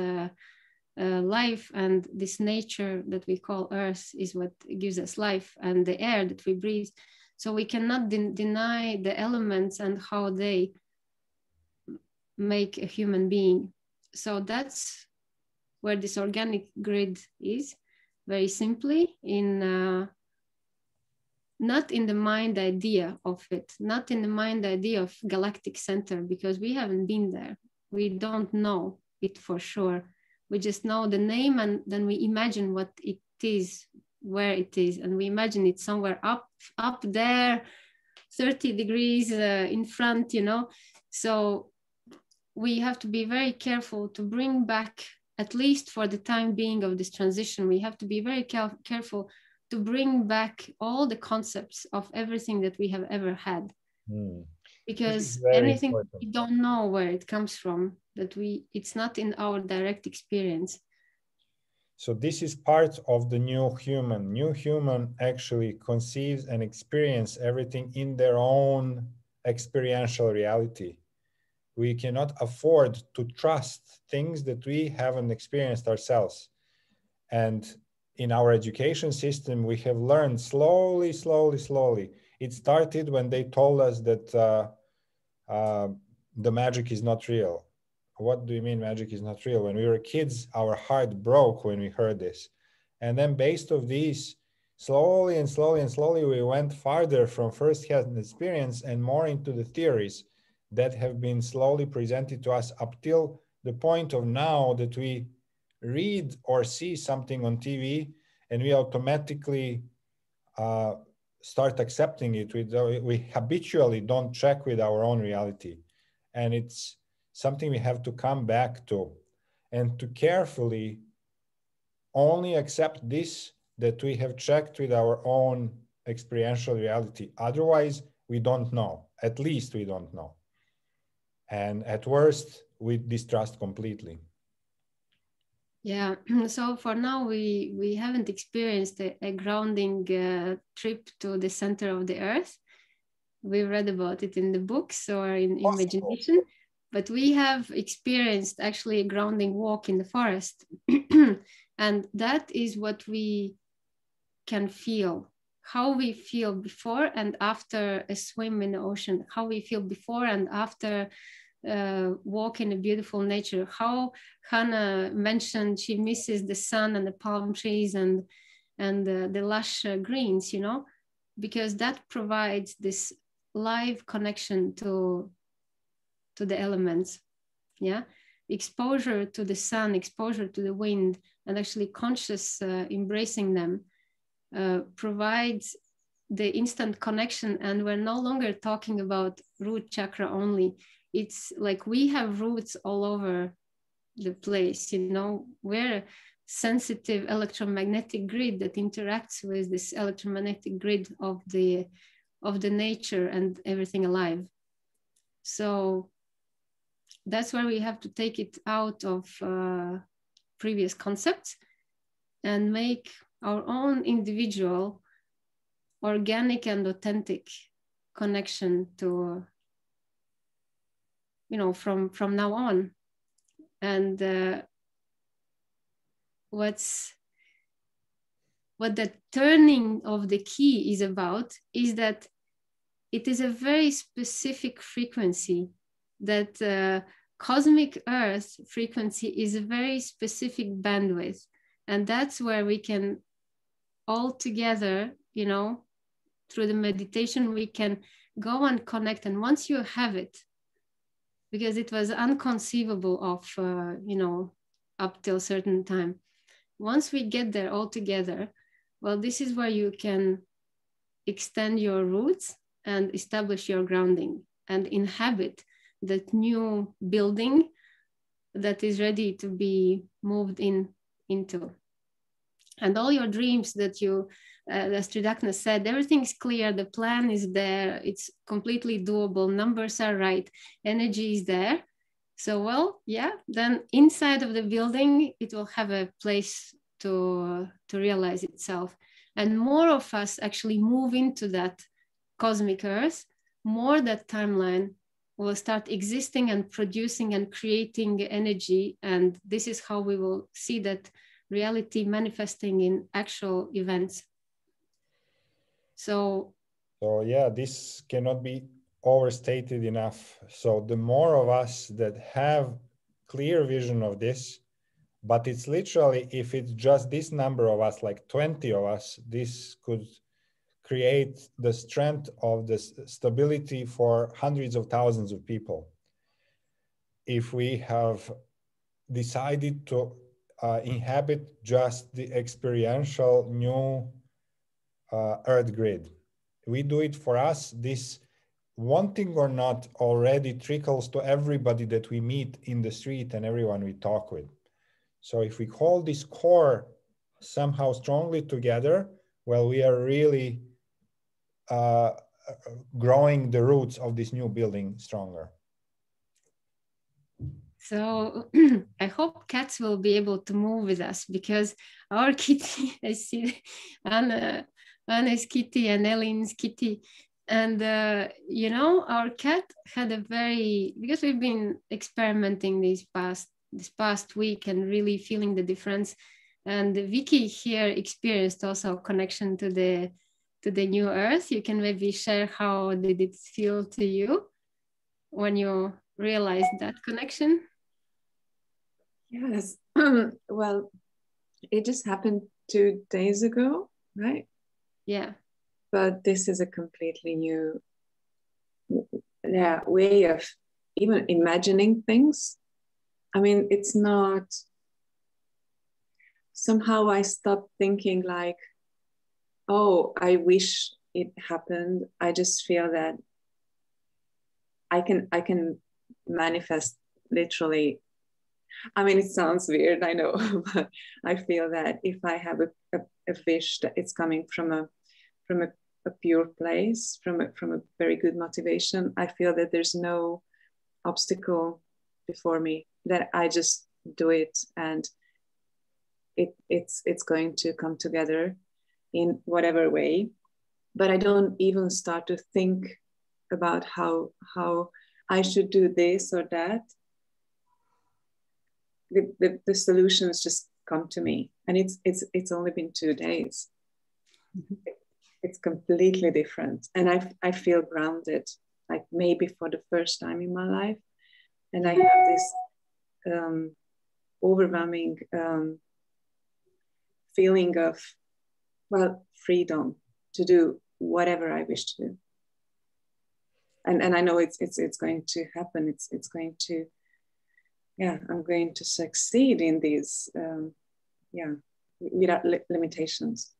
life, and this nature that we call earth is what gives us life, and the air that we breathe. So we cannot deny the elements and how they make a human being. So that's where this organic grid is, very simply, in not in the mind idea of it, not in the mind idea of galactic center, because we haven't been there. We don't know it for sure. We just know the name, and then we imagine what it is, where it is, and we imagine it somewhere up there, 30 degrees in front, you know. So we have to be very careful to bring back, at least for the time being of this transition, we have to be very careful to bring back all the concepts of everything that we have ever had. Because anything important. We don't know where it comes from, that it's not in our direct experience. So this is part of the new human. New human actually conceives and experiences everything in their own experiential reality. We cannot afford to trust things that we haven't experienced ourselves. And in our education system, we have learned slowly. It started when they told us that the magic is not real. What do you mean magic is not real? When we were kids, our heart broke when we heard this. And then based on these, slowly, we went farther from first-hand experience and more into the theories that have been slowly presented to us up till the point of now that we read or see something on TV and we automatically start accepting it. We habitually don't check with our own reality. And it's something we have to come back to and to carefully only accept this that we have checked with our own experiential reality. Otherwise, we don't know. At least we don't know. And at worst, we distrust completely. Yeah, so for now, we haven't experienced a grounding trip to the center of the earth. We read about it in the books or in imagination, but we have experienced actually a grounding walk in the forest. And that is what we can feel, how we feel before and after a swim in the ocean, how we feel before and after walk in a beautiful nature. How Hannah mentioned she misses the sun and the palm trees and the lush greens, you know, because that provides this live connection to the elements. Yeah, exposure to the sun, exposure to the wind, and actually conscious embracing them provides the instant connection. And we're no longer talking about root chakra only. It's like we have roots all over the place, you know, we're sensitive electromagnetic grid that interacts with this electromagnetic grid of the nature and everything alive. So that's where we have to take it out of previous concepts and make our own individual, organic and authentic connection to, you know, from now on. And what the turning of the key is about is that it is a very specific frequency, that cosmic Earth frequency is a very specific bandwidth. And that's where we can all together, you know, through the meditation, we can go and connect. And once you have it, because it was unconceivable of, you know, up till a certain time. Once we get there all together, well, this is where you can extend your roots and establish your grounding and inhabit that new building that is ready to be moved into. And all your dreams that you, as Tridakna said, everything is clear, the plan is there, it's completely doable, numbers are right, energy is there. So, well, yeah, then inside of the building, it will have a place to realize itself. And more of us actually move into that cosmic Earth, more that timeline will start existing and producing and creating energy. And this is how we will see that reality manifesting in actual events. So yeah, this cannot be overstated enough. So the more of us that have clear vision of this, but it's literally, if it's just this number of us, like 20 of us, this could create the strength of the stability for hundreds of thousands of people. If we have decided to inhabit just the experiential new Earth grid. We do it for us. This, wanting or not, already trickles to everybody that we meet in the street and everyone we talk with. So if we hold this core somehow strongly together, well, we are really growing the roots of this new building stronger. So I hope cats will be able to move with us, because our kitty, I see Anna's kitty and Ellen's kitty. And, you know, our cat had a very, because we've been experimenting this past week and really feeling the difference. And Vicky here experienced also a connection to the new Earth. You can maybe share how did it feel to you when you realized that connection? Yes. Well, it just happened 2 days ago, right? Yeah. But this is a completely new way of even imagining things. I mean, it's not, somehow I stopped thinking like, oh, I wish it happened. I just feel that I can manifest literally. I mean, it sounds weird, I know, but I feel that if I have a wish that it's coming from a pure place, from a very good motivation, I feel that there's no obstacle before me, that I just do it, and it's going to come together in whatever way. But I don't even start to think about how I should do this or that. The solutions just come to me, and it's only been 2 days. It's completely different, and I feel grounded, like maybe for the first time in my life, and I have this overwhelming feeling of, well, freedom to do whatever I wish to do, and I know it's going to happen. It's going to. Yeah, I'm going to succeed in these, without limitations.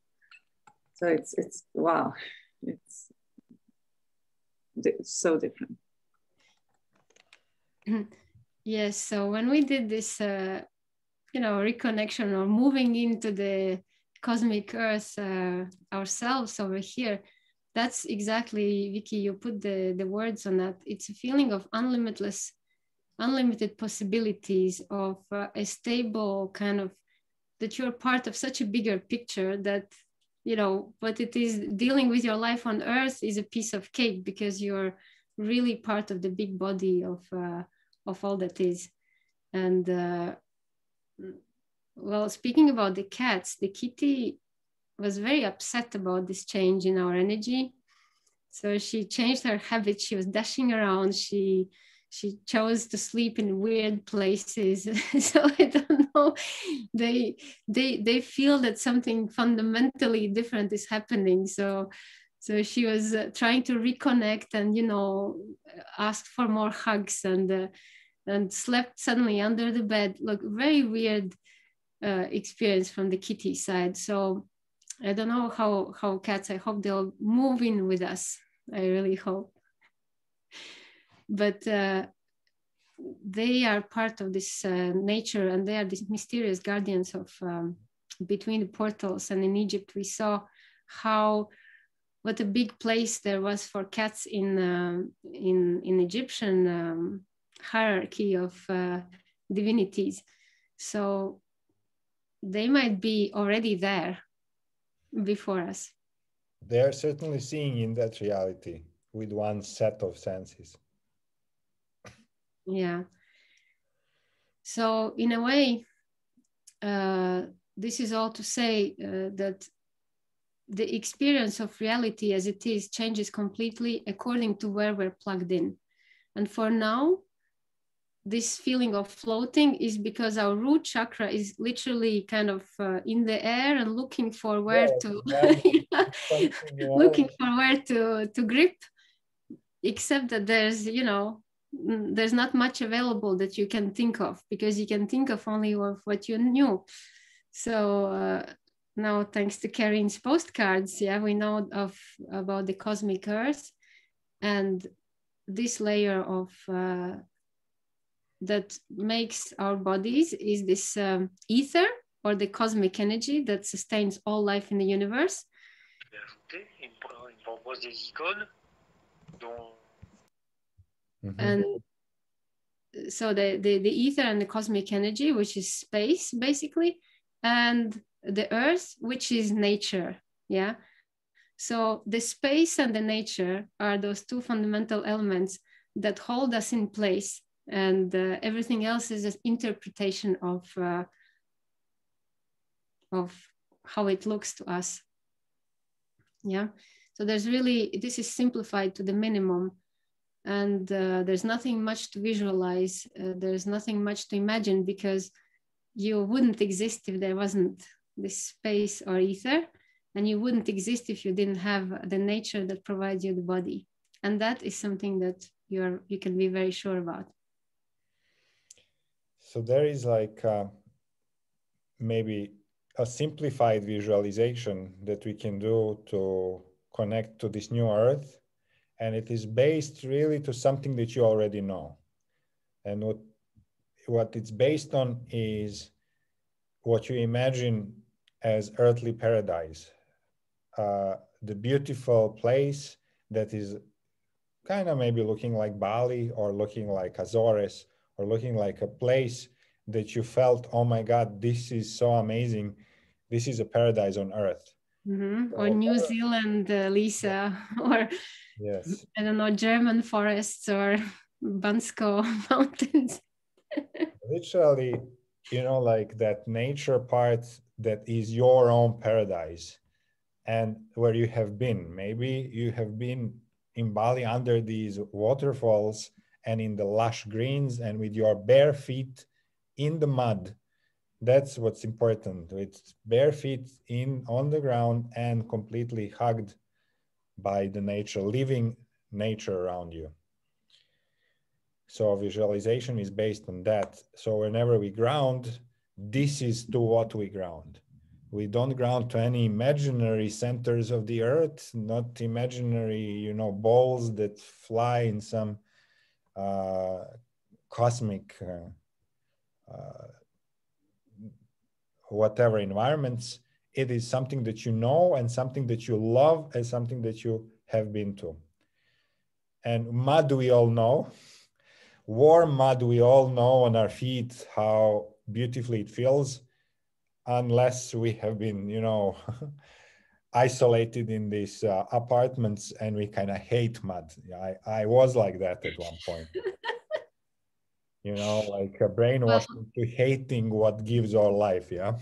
So it's wow, it's so different. Yes, so when we did this, reconnection or moving into the cosmic earth ourselves over here. That's exactly, Vicky, you put the words on that. It's a feeling of unlimited possibilities of a stable kind of, that you're part of such a bigger picture that, what it is dealing with your life on earth is a piece of cake, because you're really part of the big body of all that is. And well, speaking about the cats, the kitty was very upset about this change in our energy. So she changed her habits. She was dashing around. She chose to sleep in weird places. So I don't know. They feel that something fundamentally different is happening. So she was trying to reconnect and asked for more hugs and slept suddenly under the bed. Look, very weird experience from the kitty side. So I don't know how cats, I hope they'll move in with us. I really hope. But they are part of this nature, and they are these mysterious guardians of between the portals. And in Egypt, we saw what a big place there was for cats in Egyptian hierarchy of divinities. So they might be already there before us. They are certainly seeing in that reality with one set of senses. Yeah. So in a way, this is all to say that the experience of reality as it is changes completely according to where we're plugged in. And for now, this feeling of floating is because our root chakra is literally kind of in the air and looking for where to looking for where to grip, except that there's not much available that you can think of, because you can think of only of what you knew. So now, thanks to Karin's postcards, we know about the cosmic earth, and this layer of that makes our bodies is this ether, or the cosmic energy that sustains all life in the universe. And so the ether and the cosmic energy, which is space basically, and the earth, which is nature. Yeah. So the space and the nature are those two fundamental elements that hold us in place, and everything else is an interpretation of how it looks to us. Yeah. So there's really, this is simplified to the minimum, and there's nothing much to visualize. There's nothing much to imagine, because you wouldn't exist if there wasn't this space or ether, and you wouldn't exist if you didn't have the nature that provides you the body. And that is something that you can be very sure about. So there is like maybe a simplified visualization that we can do to connect to this new earth. And it is based really to something that you already know. And what it's based on is what you imagine as earthly paradise. The beautiful place that is kind of maybe looking like Bali, or looking like Azores, or looking like a place that you felt, oh my God, this is so amazing. This is a paradise on earth. Mm-hmm. Or New Zealand, Lisa, or yes, I don't know, German forests or Bansko mountains. Literally, like that nature part that is your own paradise, and where you have been. Maybe you have been in Bali under these waterfalls and in the lush greens and with your bare feet in the mud. That's what's important. It's bare feet on the ground and completely hugged by the nature, living nature around you. So visualization is based on that. So whenever we ground, this is to what we ground. We don't ground to any imaginary centers of the earth, not imaginary, balls that fly in some cosmic whatever environments, it is something that you know and something that you love and something that you have been to. And mud, we all know. Warm mud, we all know on our feet how beautifully it feels, unless we have been, you know, isolated in these apartments and we kind of hate mud. I was like that at one point. You know, like brainwashed into hating what gives our life, yeah?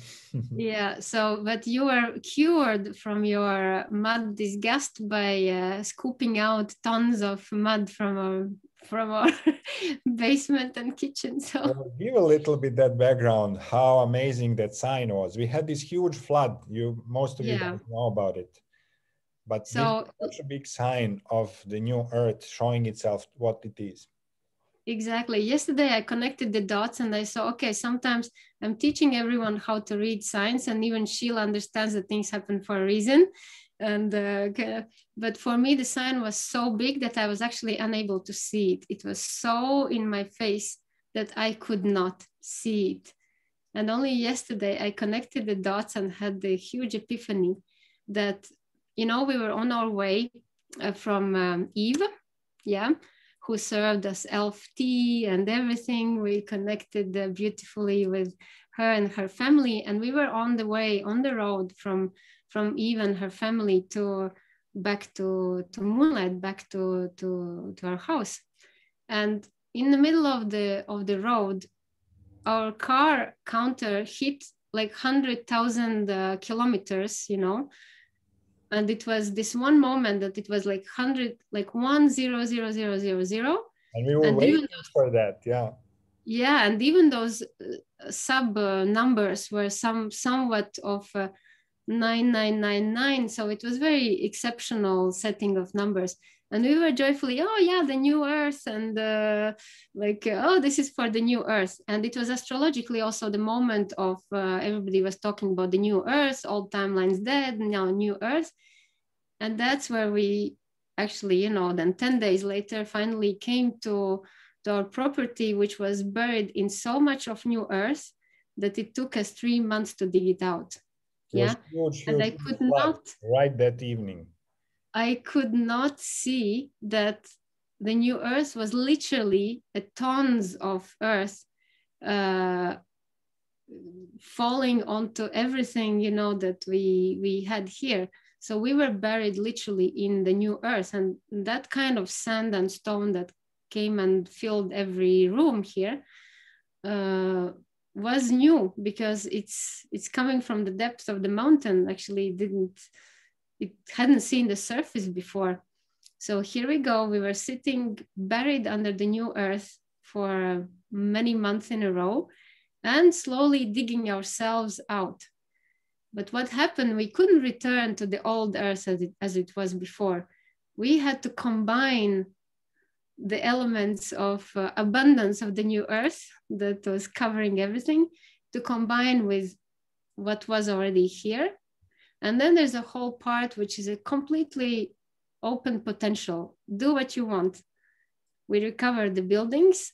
Yeah, so, but you were cured from your mud disgust by scooping out tons of mud from our basement and kitchen. So well, give a little bit that background, how amazing that sign was. We had this huge flood. Most of you guys know about it. But so this is such a big sign of the new earth showing itself what it is. exactly. Yesterday I connected the dots and I saw, okay, sometimes I'm teaching everyone how to read signs, and even Sheila understands that things happen for a reason. And but for me, the sign was so big that I was actually unable to see it. It was so in my face that I could not see it. And only yesterday I connected the dots and had the huge epiphany that, you know, we were on our way from Eve, yeah, who served us elf tea and everything. We connected beautifully with her and her family. And we were on the way, on the road from Eve and her family back to Moonlight, back to our house. And in the middle of the road, our car counter hit like 100,000 kilometers, you know. And it was this one moment that it was like 100, like 100,000. And we were waiting for that, yeah. Yeah, and even those sub numbers were somewhat of 9999. So it was very exceptional setting of numbers. And we were joyfully, oh yeah, the new earth, and oh, this is for the new earth. And it was astrologically also the moment of everybody was talking about the new earth, old timelines dead, now new earth. And that's where we actually, you know, then 10 days later finally came to our property, which was buried in so much of new earth that it took us 3 months to dig it out. Yeah, huge, and I could not, right that evening. I could not see that the new earth was literally tons of earth falling onto everything, you know, that we had here. So we were buried literally in the new earth, and that kind of sand and stone that came and filled every room here was new, because it's coming from the depths of the mountain. Actually, it hadn't seen the surface before. So here we go. We were sitting buried under the new earth for many months in a row and slowly digging ourselves out. But what happened, we couldn't return to the old earth as it was before. We had to combine the elements of abundance of the new earth that was covering everything to combine with what was already here. And then there's a whole part which is a completely open potential. Do what you want. We recovered the buildings,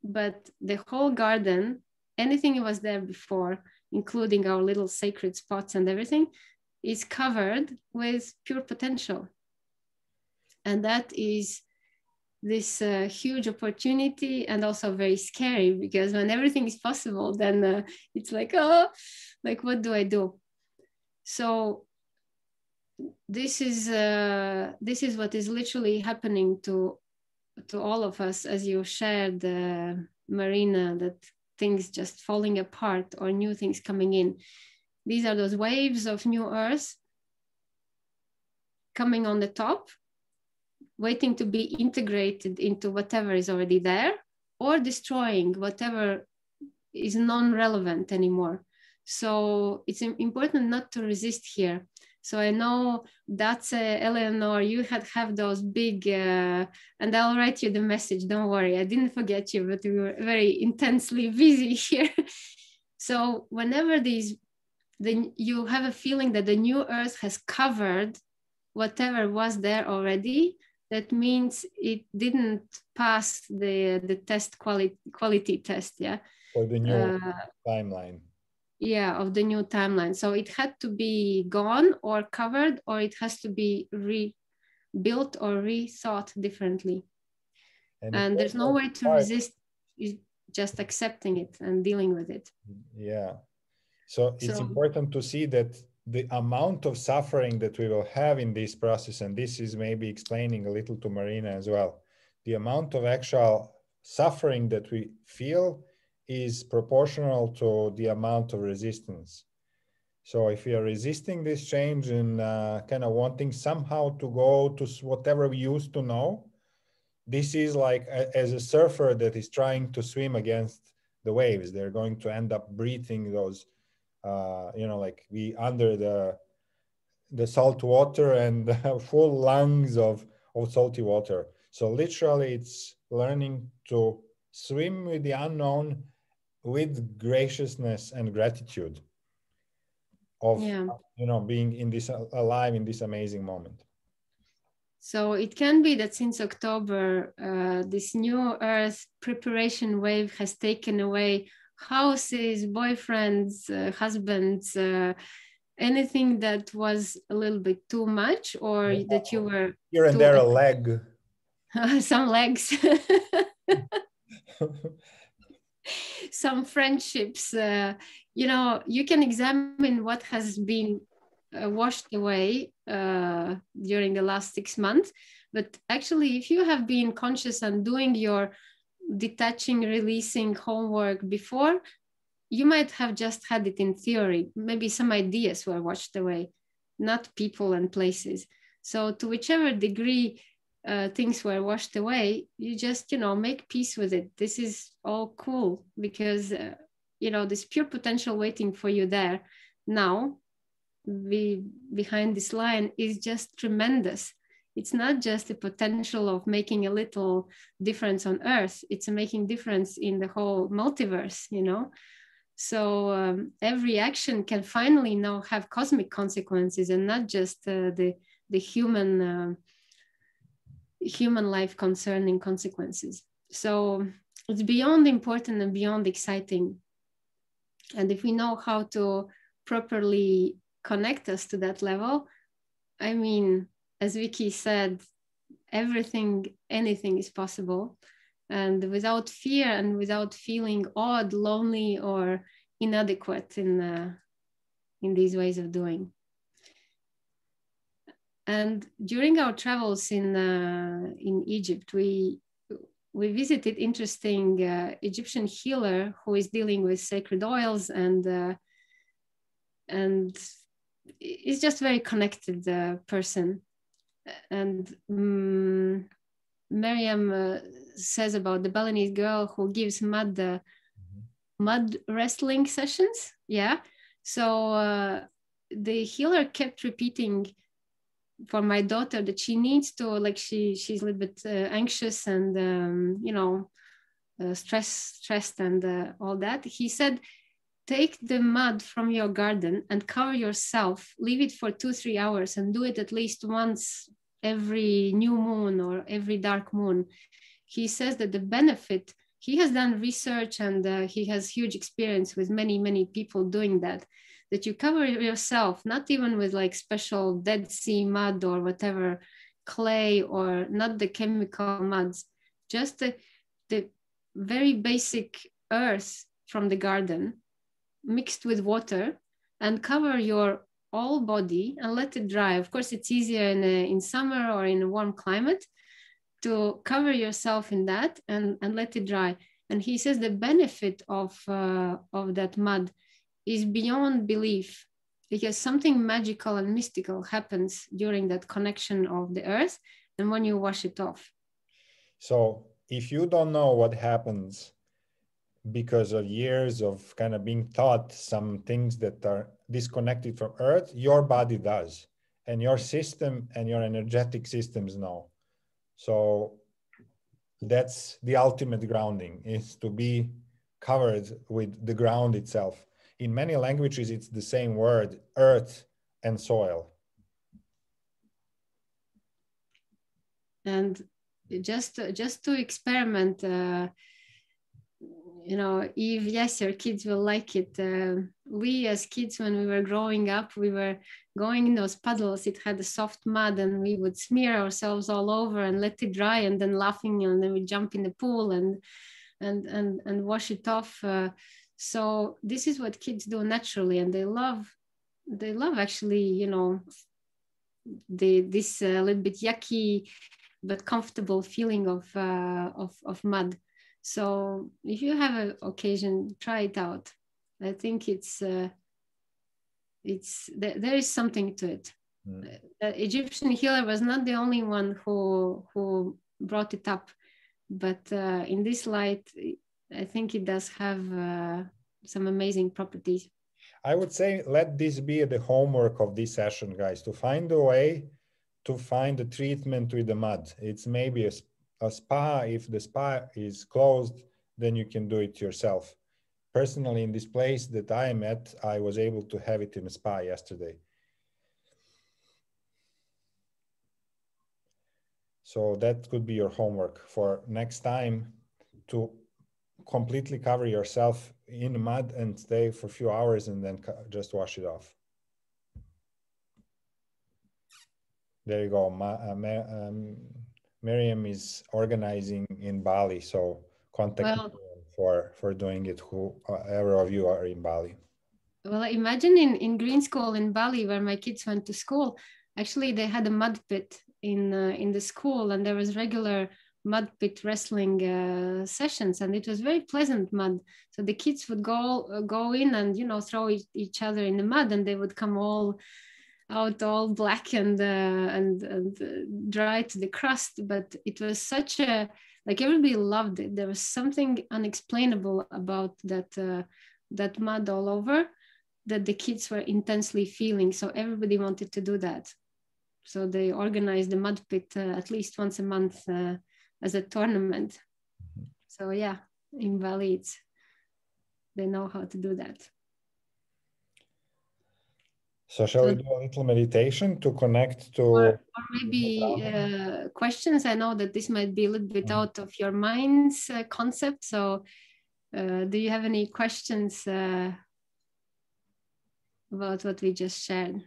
but the whole garden, anything that was there before, including our little sacred spots and everything, is covered with pure potential. And that is this huge opportunity, and also very scary, because when everything is possible, then it's like, oh, like, what do I do? So this is what is literally happening to all of us, as you shared, Marina, that things just falling apart or new things coming in. These are those waves of new earth coming on the top, waiting to be integrated into whatever is already there, or destroying whatever is non-relevant anymore. So it's important not to resist here. So I know that's Eleanor, you have those big, and I'll write you the message, don't worry, I didn't forget you, but we were very intensely busy here. So whenever you have a feeling that the new earth has covered whatever was there already, that means it didn't pass the test quality test, yeah? For the new timeline. yeah, of the new timeline. So it had to be gone or covered, or it has to be rebuilt or rethought differently. And there's no way to resist, just accepting it and dealing with it. Yeah. So it's important to see that the amount of suffering that we will have in this process, and this is maybe explaining a little to Marina as well, the amount of actual suffering that we feel is proportional to the amount of resistance. So if we are resisting this change and kind of wanting somehow to go to whatever we used to know, this is like as a surfer that is trying to swim against the waves. They're going to end up breathing those, you know, like we under the salt water and full lungs of salty water. So literally it's learning to swim with the unknown with graciousness and gratitude of, you know, being in this alive in this amazing moment. So it can be that since October, this new Earth preparation wave has taken away houses, boyfriends, husbands, anything that was a little bit too much, or that you were here and there a leg. Some legs. Some friendships. You know, you can examine what has been washed away during the last 6 months. But actually, if you have been conscious and doing your detaching, releasing homework before, you might have just had it in theory. Maybe some ideas were washed away, not people and places. So to whichever degree things were washed away, you just, you know, make peace with it. This is all cool because, you know, there's pure potential waiting for you there now. Behind this line is just tremendous. It's not just the potential of making a little difference on Earth, it's making difference in the whole multiverse, you know. So every action can finally now have cosmic consequences and not just the human life concerning consequences. So it's beyond important and beyond exciting. And if we know how to properly connect us to that level, I mean, as Vicky said, everything, anything is possible. And without fear and without feeling odd, lonely, or inadequate in these ways of doing. And during our travels in Egypt, we visited interesting Egyptian healer who is dealing with sacred oils and is just very connected person. And Miriam says about the Balinese girl who gives mud wrestling sessions. Yeah. So the healer kept repeating for my daughter that she needs to, like, she's a little bit anxious and you know, stressed and all that. He said, take the mud from your garden and cover yourself, leave it for 2-3 hours and do it at least once every new moon or every dark moon. He says that the benefit, he has done research and he has huge experience with many people doing that you cover yourself, not even with like special Dead Sea mud or whatever, clay, or not the chemical muds, just the very basic earth from the garden mixed with water, and cover your whole body and let it dry. Of course, it's easier in summer or in a warm climate to cover yourself in that and let it dry. And he says the benefit of that mud is beyond belief, because something magical and mystical happens during that connection of the earth and when you wash it off. So if you don't know what happens because of years of kind of being taught some things that are disconnected from earth, your body does, and your system and your energetic systems know. So that's the ultimate grounding, is to be covered with the ground itself. In many languages, it's the same word, earth and soil. And just to experiment, you know, if yes, your kids will like it. we as kids, when we were growing up, we were going in those puddles. It had a soft mud, and we would smear ourselves all over and let it dry, and then laughing, and then we jump in the pool and wash it off. So this is what kids do naturally, and they love actually, you know, this little bit yucky but comfortable feeling of mud. So if you have an occasion, try it out. I think there is something to it. The Egyptian healer was not the only one who brought it up, but in this light, I think it does have some amazing properties. I would say let this be the homework of this session, guys, to find a way to find a treatment with the mud. It's maybe a spa. If the spa is closed, then you can do it yourself. Personally, in this place that I am at, I was able to have it in a spa yesterday. So that could be your homework for next time, to completely cover yourself in mud and stay for a few hours and then just wash it off. There you go. Miriam is organizing in Bali, so contact me for doing it, whoever of you are in Bali. Well, imagine in green school in Bali, where my kids went to school, actually they had a mud pit in the school, and there was regular mud pit wrestling sessions, and it was very pleasant mud. So the kids would go in and, you know, throw each other in the mud, and they would come all out all black and dry to the crust. But it was such a, like, everybody loved it. There was something unexplainable about that mud all over that the kids were intensely feeling. So everybody wanted to do that. So they organized the mud pit at least once a month as a tournament. So yeah, in Bali, they know how to do that. So shall we do a little meditation to connect to... Or maybe questions? I know that this might be a little bit out of your mind's concept. So do you have any questions about what we just shared?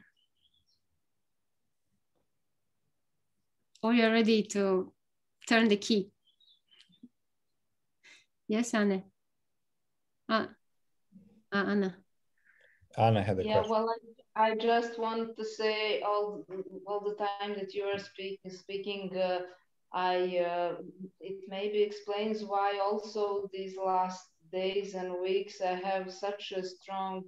Or you're ready to turn the key? Yes, Anne. Anna. Anna had a question. Yeah, well, I just want to say all the time that you are speaking, it maybe explains why also these last days and weeks I have such a strong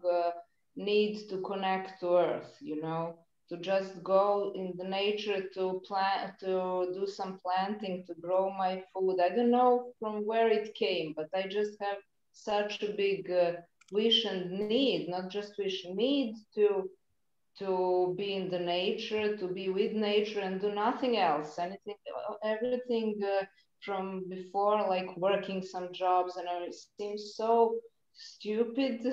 need to connect to Earth, you know, to just go in the nature to plant, to do some planting, to grow my food. I don't know from where it came, but I just have such a big wish and need, not just wish, need to be in the nature, to be with nature and do nothing else, everything from before, like working some jobs, and it seems so stupid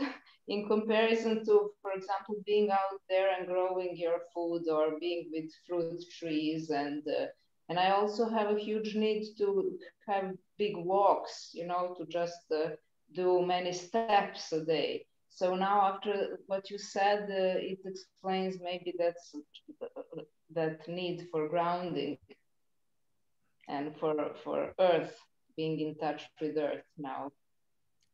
in comparison to, for example, being out there and growing your food or being with fruit trees. And I also have a huge need to have big walks, you know, to just do many steps a day. So now, after what you said, it explains maybe that need for grounding and for Earth, being in touch with Earth. Now,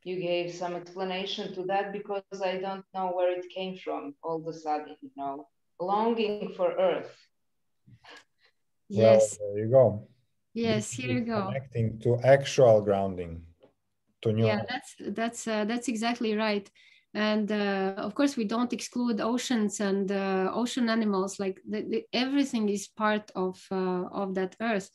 you gave some explanation to that, because I don't know where it came from all of a sudden, you know, longing for Earth. Yes. Well, there you go. Yes, here you go. Connecting to actual grounding. Yeah, that's exactly right. And of course, we don't exclude oceans and ocean animals. Like everything is part of that Earth.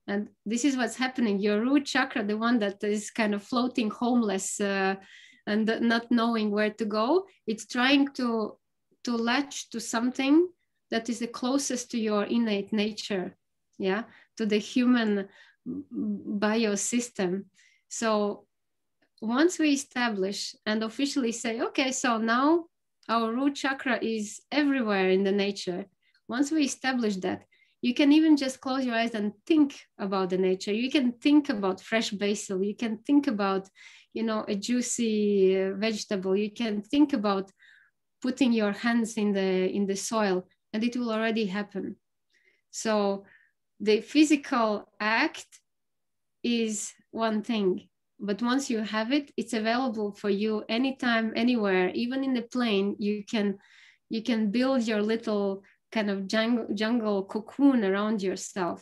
And this is what's happening. Your root chakra, the one that is kind of floating homeless and not knowing where to go, it's trying to latch to something that is the closest to your innate nature, yeah, to the human biosystem. So once we establish and officially say, okay, so now our root chakra is everywhere in the nature. Once we establish that, you can even just close your eyes and think about the nature. You can think about fresh basil. You can think about, you know, a juicy vegetable. You can think about putting your hands in the soil, and it will already happen. So the physical act is one thing, but once you have it, it's available for you anytime, anywhere. Even in the plane, you can build your little kind of jungle cocoon around yourself.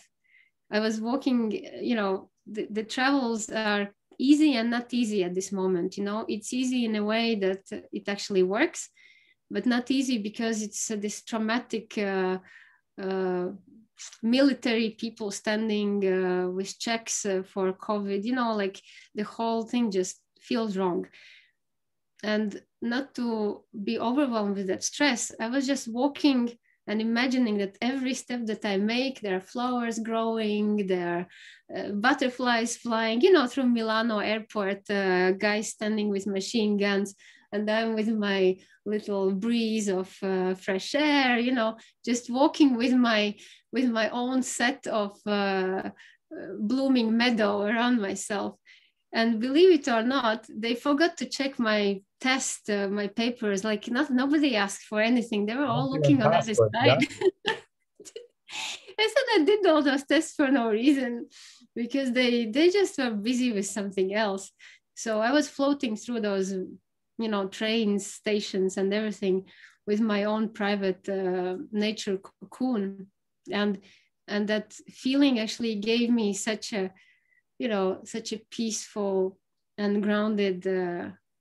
I was walking, you know, the travels are easy and not easy at this moment. You know, it's easy in a way that it actually works, but not easy because it's this traumatic military people standing with checks for COVID, you know, like the whole thing just feels wrong. And not to be overwhelmed with that stress, I was just walking and imagining that every step that I make, there are flowers growing, there are butterflies flying, you know, through Milano airport, guys standing with machine guns, and I'm with my little breeze of fresh air, you know, just walking with my own set of blooming meadow around myself. And believe it or not, they forgot to check my test, my papers. Like nobody asked for anything. They were all looking on the other side. I said I did all those tests for no reason, because they just were busy with something else. So I was floating through those, you know, trains, stations and everything with my own private nature cocoon. And that feeling actually gave me such a, you know, such a peaceful and grounded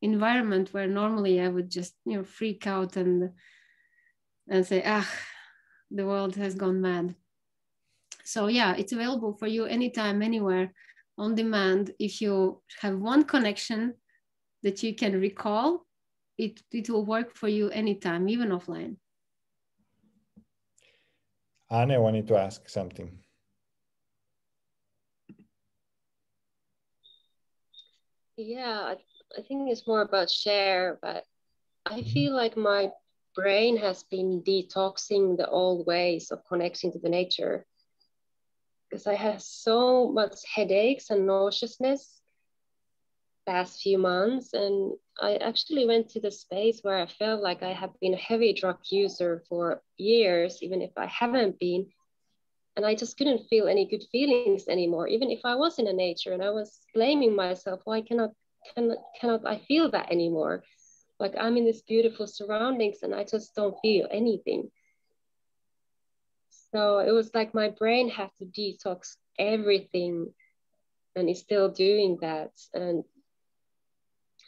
environment, where normally I would just, you know, freak out and say, the world has gone mad. So yeah, it's available for you anytime, anywhere, on demand. If you have one connection that you can recall, it will work for you anytime, even offline. Anne, I wanted to ask something. Yeah, I think it's more about share, but I feel like my brain has been detoxing the old ways of connecting to the nature, because I had so much headaches and nauseousness past few months, and I actually went to the space where I felt like I have been a heavy drug user for years, even if I haven't been. And I just couldn't feel any good feelings anymore, even if I was in a nature, and I was blaming myself, why cannot I feel that anymore? Like I'm in this beautiful surroundings and I just don't feel anything. So it was like my brain had to detox everything, and it's still doing that. And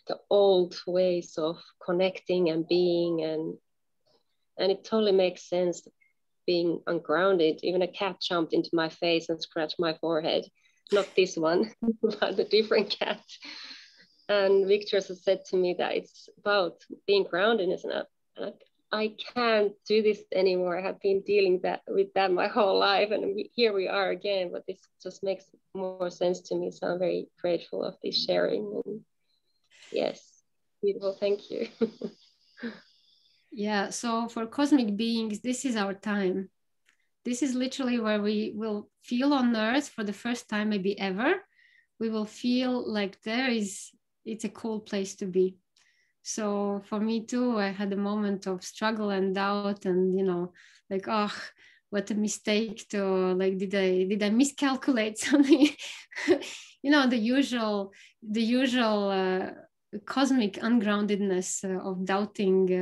the old ways of connecting and being, and it totally makes sense being ungrounded. Even a cat jumped into my face and scratched my forehead. Not this one, but a different cat. And Victor has said to me that it's about being grounded, isn't it? I can't do this anymore. I have been dealing with that my whole life, and here we are again. But this just makes more sense to me. So I'm very grateful of this sharing. And yes, beautiful. Thank you. Yeah, so for cosmic beings, this is our time. This is literally where we will feel on Earth for the first time, maybe ever. We will feel like it's a cool place to be. So for me too, I had a moment of struggle and doubt, and, you know, like, oh, what a mistake to, like, did I miscalculate something? You know, the usual cosmic ungroundedness of doubting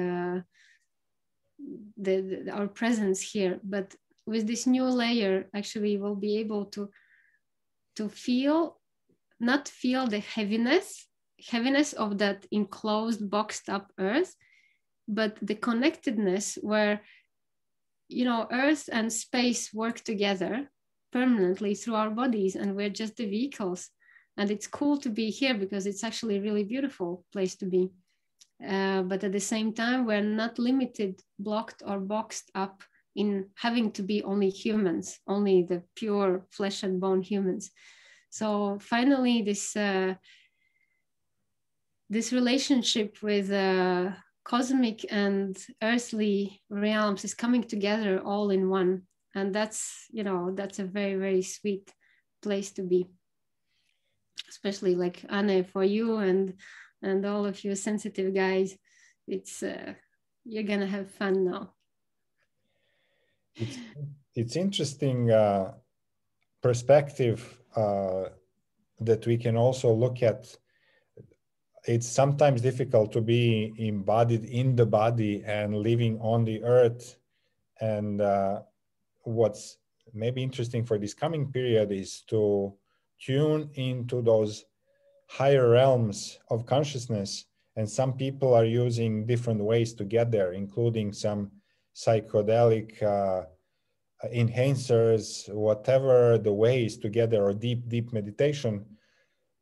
our presence here. But with this new layer, actually we'll be able to not feel the heaviness of that enclosed, boxed up Earth, but the connectedness where, you know, Earth and space work together permanently through our bodies, and we're just the vehicles. And it's cool to be here because it's actually a really beautiful place to be. But at the same time, we're not limited, blocked, or boxed up in having to be only humans, only the pure flesh and bone humans. So finally, this relationship with cosmic and earthly realms is coming together all in one. And that's, you know, that's a very, very sweet place to be. especially like Anne, for you and all of you sensitive guys. It's you're gonna have fun now. It's interesting perspective that we can also look at. It's sometimes difficult to be embodied in the body and living on the earth. And what's maybe interesting for this coming period is to tune into those higher realms of consciousness. And some people are using different ways to get there, including some psychedelic enhancers, whatever the ways to get there, or deep meditation.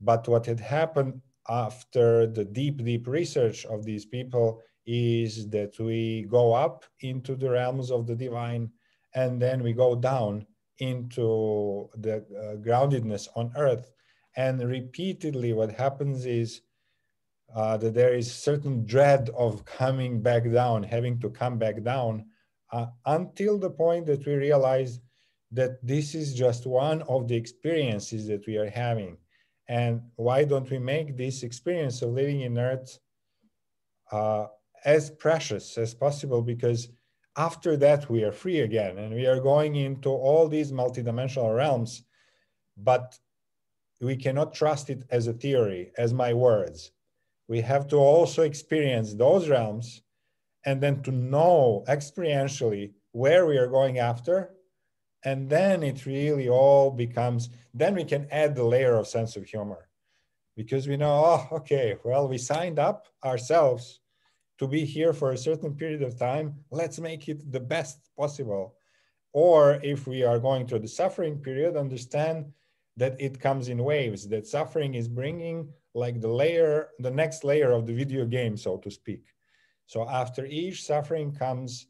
But what had happened after the deep research of these people is that we go up into the realms of the divine, and then we go down into the groundedness on earth. And repeatedly what happens is that there is certain dread of coming back down, having to come back down, until the point that we realize that this is just one of the experiences that we are having. And why don't we make this experience of living in earth as precious as possible? Because after that, we are free again, and we are going into all these multidimensional realms, but we cannot trust it as a theory, as my words. We have to also experience those realms, and then to know experientially where we are going after. And then it really all becomes, then we can add the layer of sense of humor, because we know, oh, okay, well, we signed up ourselves to be here for a certain period of time. Let's make it the best possible. Or if we are going through the suffering period, understand that it comes in waves, that suffering is bringing like the next layer of the video game, so to speak. So after each suffering comes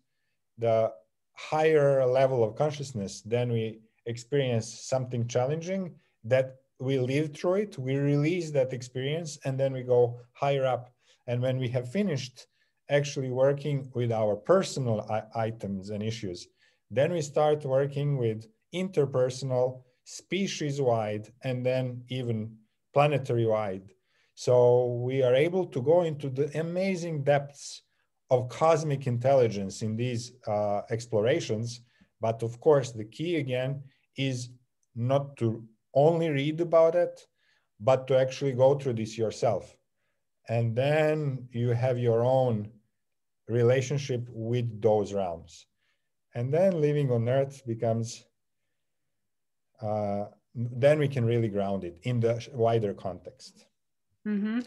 the higher level of consciousness. Then we experience something challenging, that we live through it, we release that experience, and then we go higher up. And when we have finished actually working with our personal items and issues, then we start working with interpersonal, species-wide, and then even planetary-wide. So we are able to go into the amazing depths of cosmic intelligence in these explorations. But of course, the key again is not to only read about it, but to actually go through this yourself. And then you have your own relationship with those realms. And then living on earth becomes, then we can really ground it in the wider context. Mm-hmm.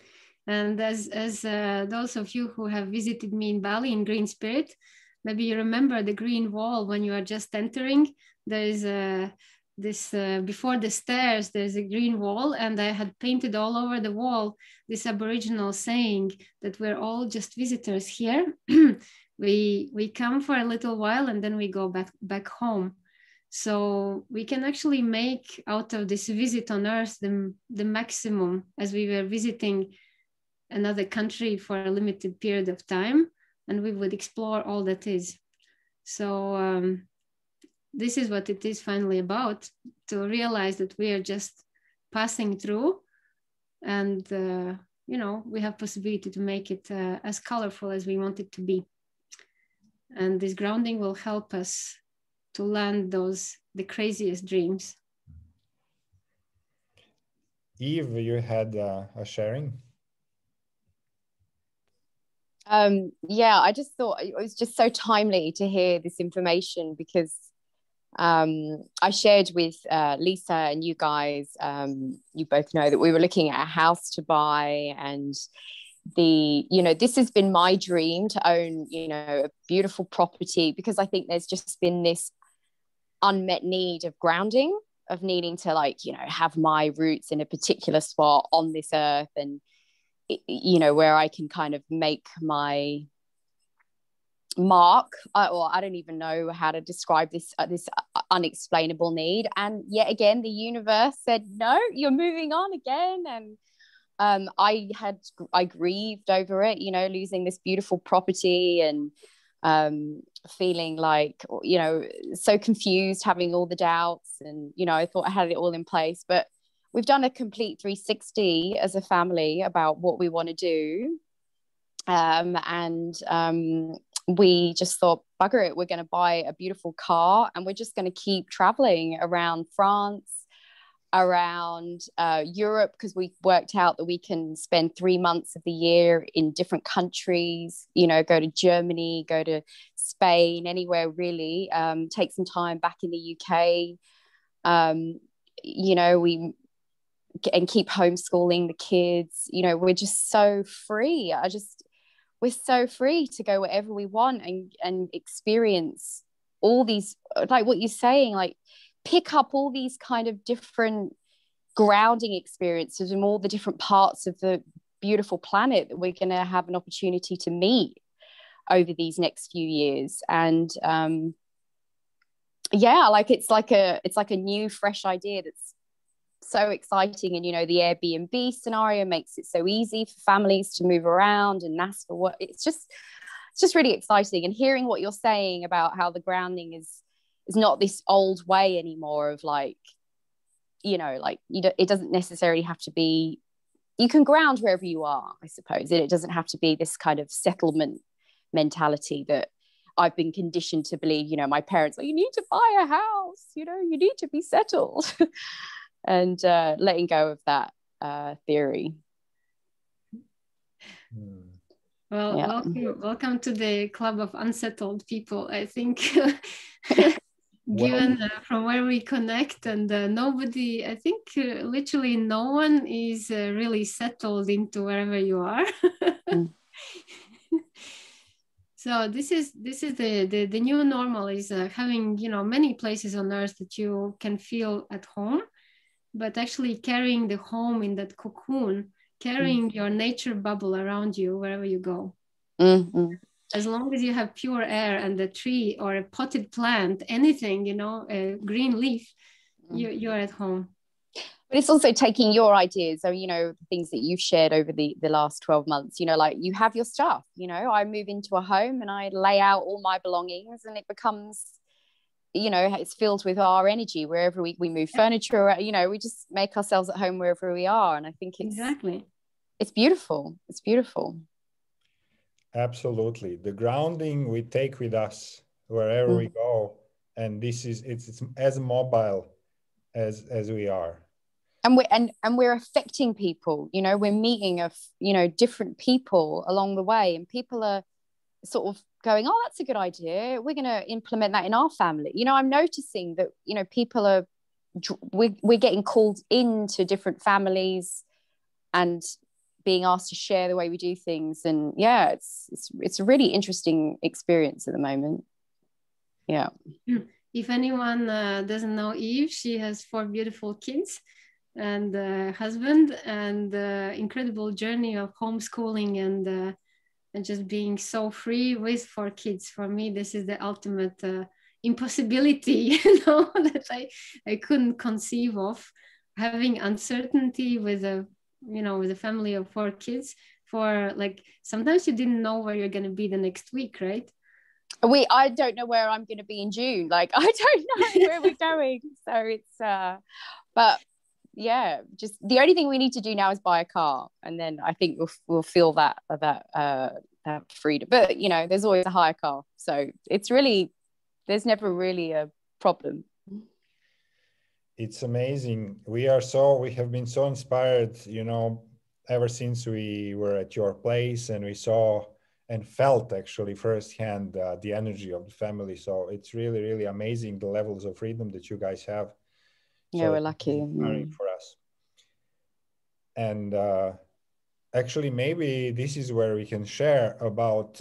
And as those of you who have visited me in Bali in Green Spirit, maybe you remember the green wall when you are just entering. There is before the stairs, there's a green wall, and I had painted all over the wall this Aboriginal saying that we're all just visitors here. we come for a little while and then we go back home. So we can actually make out of this visit on Earth the maximum, as we were visiting another country for a limited period of time, and we would explore all that is. So this is what it is finally about, to realize that we are just passing through, and we have possibility to make it as colorful as we want it to be. And this grounding will help us to land the craziest dreams. Eve, you had a sharing? Yeah, I just thought it was just so timely to hear this information, because I shared with Lisa and you guys, you both know that we were looking at a house to buy, and this has been my dream to own, a beautiful property, because I think there's just been this unmet need of grounding, of needing to have my roots in a particular spot on this earth, and where I can kind of make my mark, or I don't even know how to describe this unexplainable need. And yet again, the universe said, no, you're moving on again. And I grieved over it, losing this beautiful property, and feeling like, so confused, having all the doubts, and I thought I had it all in place, but we've done a complete 360 as a family about what we want to do. We just thought, bugger it, we're going to buy a beautiful car and we're just going to keep traveling around France, around Europe, because we worked out that we can spend 3 months of the year in different countries, you know, go to Germany, go to Spain, anywhere really, take some time back in the UK, you know, and keep homeschooling the kids. You know, we're just so free. We're so free to go wherever we want and experience all these, like what you're saying, like pick up all these kind of different grounding experiences from all the different parts of the beautiful planet that we're going to have an opportunity to meet over these next few years. And yeah, like it's like a new fresh idea that's so exciting. And you know, the Airbnb scenario makes it so easy for families to move around and ask for what. It's just really exciting. And hearing what you're saying about how the grounding is not this old way anymore of like, you know, like it doesn't necessarily have to be, you can ground wherever you are, I suppose. It doesn't have to be this kind of settlement mentality that I've been conditioned to believe. You know, my parents, you need to buy a house, you know, you need to be settled. And letting go of that theory. Well, yeah. welcome to the club of unsettled people, I think. Given from where we connect, and nobody, I think literally no one is really settled into wherever you are. So this is the new normal is having, you know, many places on earth that you can feel at home, but actually carrying the home in that cocoon, carrying your nature bubble around you wherever you go. As long as you have pure air and a tree or a potted plant, anything, you know, a green leaf, you're at home. But it's also taking your ideas, so, you know, things that you've shared over the last 12 months, you know, like you have your stuff, you know, I move into a home and I lay out all my belongings and it becomes, you know, it's filled with our energy wherever we move furniture, you know, we just make ourselves at home wherever we are. And I think it's beautiful. It's beautiful. Absolutely. The grounding we take with us wherever we go. And this is, it's as mobile as we are. And we're affecting people, you know, we're meeting you know, different people along the way, and people are sort of going, oh, that's a good idea, we're going to implement that in our family. You know, I'm noticing that, you know, people are, we're getting called into different families and being asked to share the way we do things. And yeah, it's a really interesting experience at the moment. Yeah. If anyone doesn't know Eve, she has 4 beautiful kids and a husband, and incredible journey of homeschooling and just being so free with 4 kids. For me, this is the ultimate impossibility, you know, that I couldn't conceive of, having uncertainty with a family of 4 kids. For like, sometimes you didn't know where you're going to be the next week, right? I don't know where I'm going to be in June. Like, I don't know where we're going. So it's but yeah, just the only thing we need to do now is buy a car, and then I think we'll feel that freedom. But you know, there's always a hire car, so it's really, there's never really a problem. It's amazing. We have been so inspired, you know, ever since we were at your place and we saw and felt actually firsthand the energy of the family. So it's really, really amazing the levels of freedom that you guys have. Yeah, we're lucky. For us. And actually, maybe this is where we can share about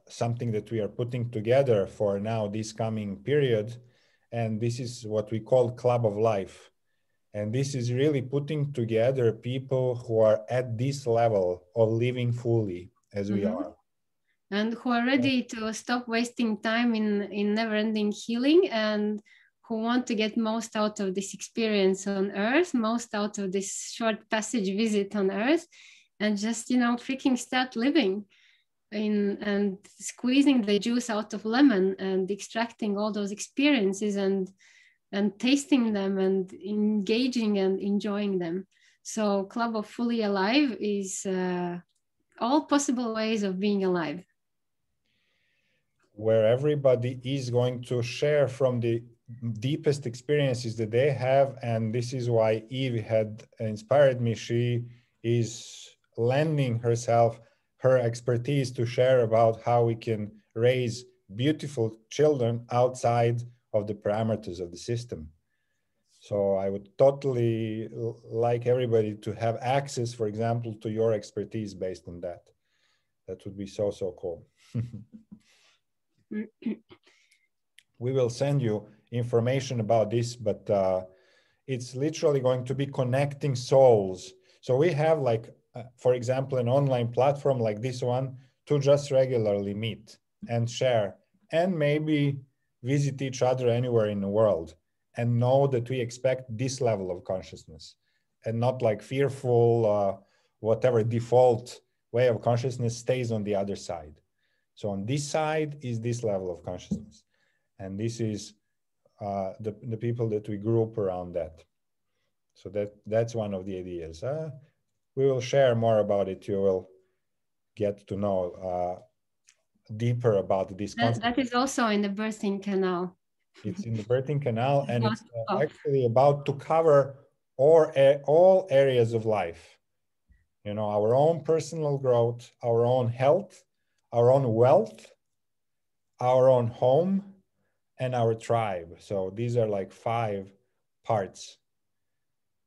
something that we are putting together for now, this coming period. And this is what we call Club of Life. And this is really putting together people who are at this level of living fully as we are. And who are ready to stop wasting time in never-ending healing, and who want to get most out of this experience on Earth, most out of this short passage visit on Earth, and just, you know, freaking start living and squeezing the juice out of lemon and extracting all those experiences and and tasting them and engaging and enjoying them. So Club of Fully Alive is all possible ways of being alive, where everybody is going to share from the deepest experiences that they have. And this is why Eve had inspired me. She is lending herself, her expertise to share about how we can raise beautiful children outside of the parameters of the system. So I would totally like everybody to have access, for example, to your expertise based on that. That would be so, so cool. We will send you information about this, but it's literally going to be connecting souls. So we have like, for example, an online platform like this one to just regularly meet and share and maybe visit each other anywhere in the world and know that we expect this level of consciousness and not like fearful, whatever default way of consciousness stays on the other side. So on this side is this level of consciousness. And this is the people that we group around that. So that's one of the ideas. We will share more about it. You will get to know deeper about this concept. That is also in the birthing canal. It's in the birthing canal, and it's actually about to cover all areas of life. You know, our own personal growth, our own health, our own wealth, our own home, and our tribe. So these are like 5 parts.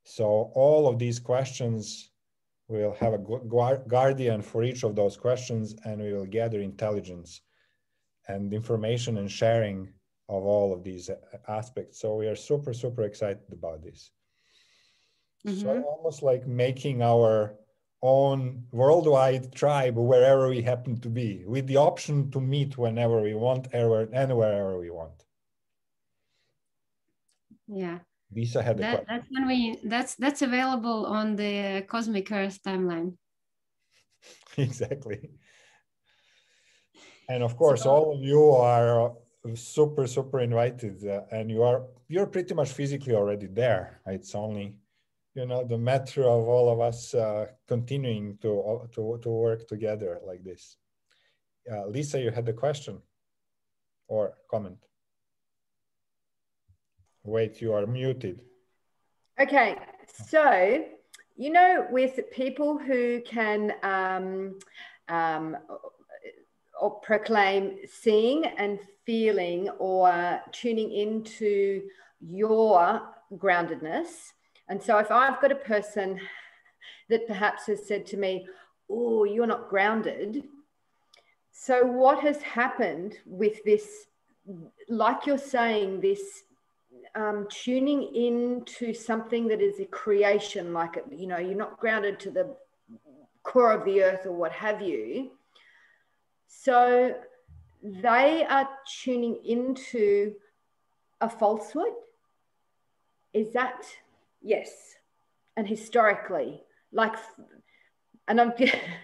So all of these questions, we'll have a guardian for each of those questions, and we will gather intelligence and information and sharing of all of these aspects. So we are super, super excited about this. Mm-hmm. So almost like making our own worldwide tribe wherever we happen to be, with the option to meet whenever we want, and wherever we want. Yeah. Lisa had a question. That's available on the Cosmic Earth timeline. Exactly. And of course, all of you are super, super invited, and you're pretty much physically already there. It's only, you know, the matter of all of us continuing to work together like this. Lisa, you had a question or comment? Wait, you are muted. Okay, so, you know, with people who can or proclaim seeing and feeling or tuning into your groundedness. And so if I've got a person that perhaps has said to me, oh, you're not grounded. So what has happened with this, like you're saying, this tuning into something that is a creation, like, you know, you're not grounded to the core of the earth or what have you. So they are tuning into a falsehood. Is that? Yes. And historically, like, and I'm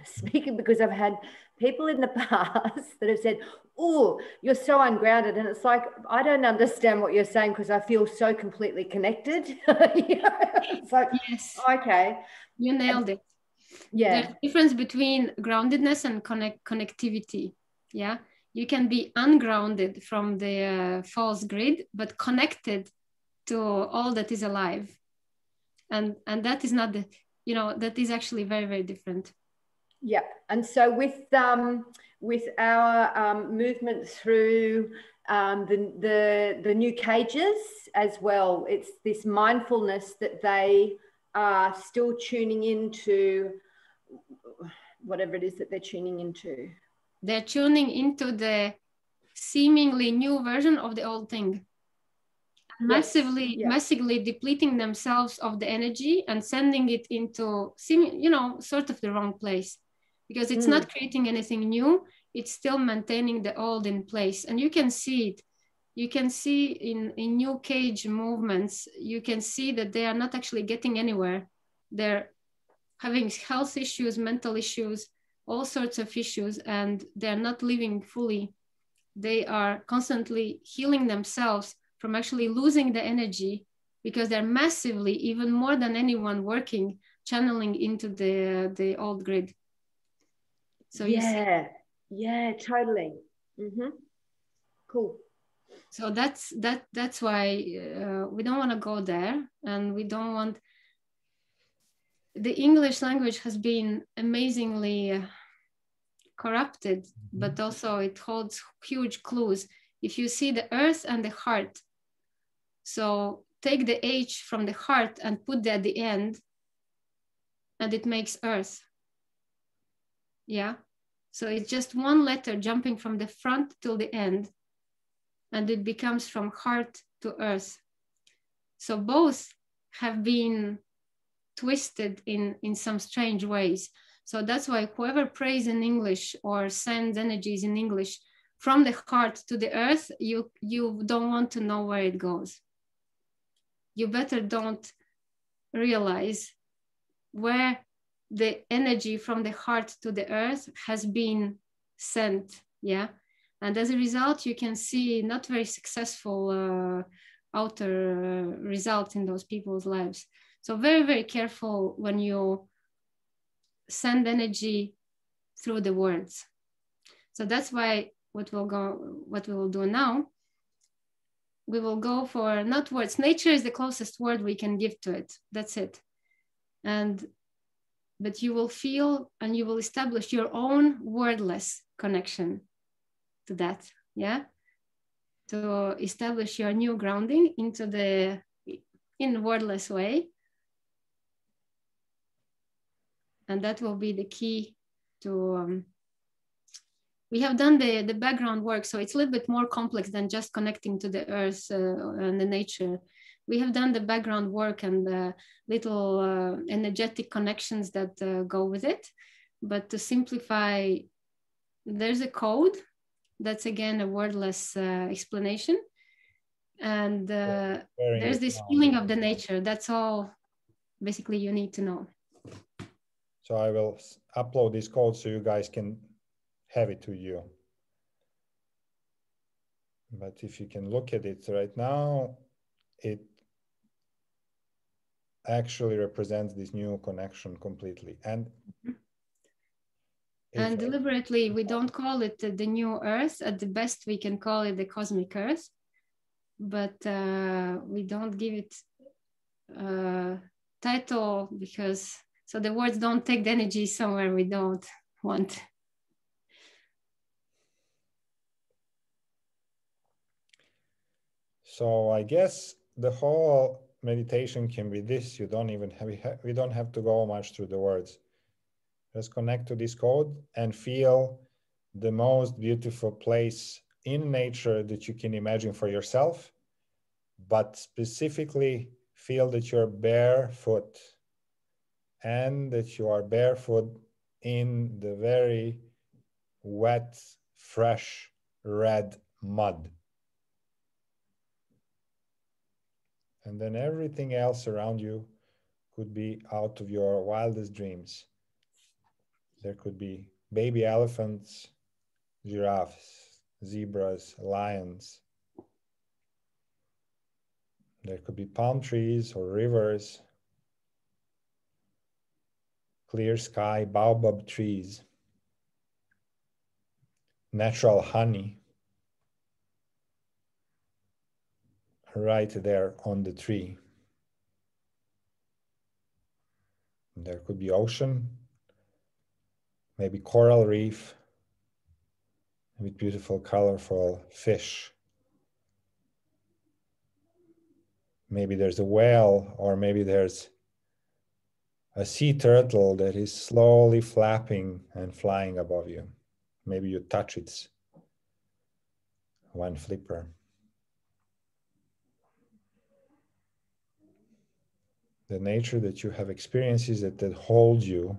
speaking because I've had people in the past that have said, oh, you're so ungrounded. And it's like, I don't understand what you're saying because I feel so completely connected. You know? It's like, yes. Okay. You nailed it. Yeah. There's a difference between groundedness and connectivity. Yeah. You can be ungrounded from the false grid, but connected to all that is alive. And that is not the, you know, that is actually very, very different. Yeah. And so with our movement through the new cages as well, it's this mindfulness that they are still tuning into whatever it is that they're tuning into. They're tuning into the seemingly new version of the old thing. Massively depleting themselves of the energy and sending it into, you know, sort of the wrong place, because it's not creating anything new. It's still maintaining the old in place. And you can see it. You can see in new cage movements, you can see that they are not actually getting anywhere. They're having health issues, mental issues, all sorts of issues, and they're not living fully. They are constantly healing themselves from actually losing the energy, because they're massively, even more than anyone working, channeling into the old grid. So yeah, totally. Cool. So that's why we don't want to go there, and we don't want. The English language has been amazingly corrupted, but also it holds huge clues. If you see the earth and the heart, so take the H from the heart and put that at the end, and it makes earth. Yeah. So it's just one letter jumping from the front till the end, and it becomes from heart to earth. So both have been twisted in some strange ways. So that's why whoever prays in English or sends energies in English from the heart to the earth, you don't want to know where it goes. You better don't realize where the energy from the heart to the earth has been sent. Yeah. And as a result, you can see not very successful outer results in those people's lives. So very, very careful when you send energy through the words. So that's why what we will do now, we will go for not words. Nature is the closest word we can give to it. That's it. But you will feel and you will establish your own wordless connection to that. Yeah. To establish your new grounding in wordless way. And that will be the key to, we have done the background work. So it's a little bit more complex than just connecting to the earth and the nature. We have done the background work and the little energetic connections that go with it. But to simplify, there's a code. That's again a wordless explanation. And there's this feeling of the nature. That's all basically you need to know. So I will upload this code so you guys can have it to you. But if you can look at it right now, it actually represents this new connection completely. And deliberately, we don't call it the new earth. At the best, we can call it the cosmic earth, but we don't give it a title because, so the words don't take the energy somewhere we don't want. So I guess the whole meditation can be this. You don't even we don't have to go much through the words. Just connect to this code and feel the most beautiful place in nature that you can imagine for yourself, but specifically feel that you're barefoot and that you are barefoot in the very wet, fresh, red mud. And then everything else around you could be out of your wildest dreams. There could be baby elephants, giraffes, zebras, lions. There could be palm trees or rivers, clear sky, baobab trees, natural honey right there on the tree. There could be ocean, maybe coral reef, with beautiful, colorful fish. Maybe there's a whale, or maybe there's a sea turtle that is slowly flapping and flying above you. Maybe you touch its one flipper. The nature that you have experiences that hold you,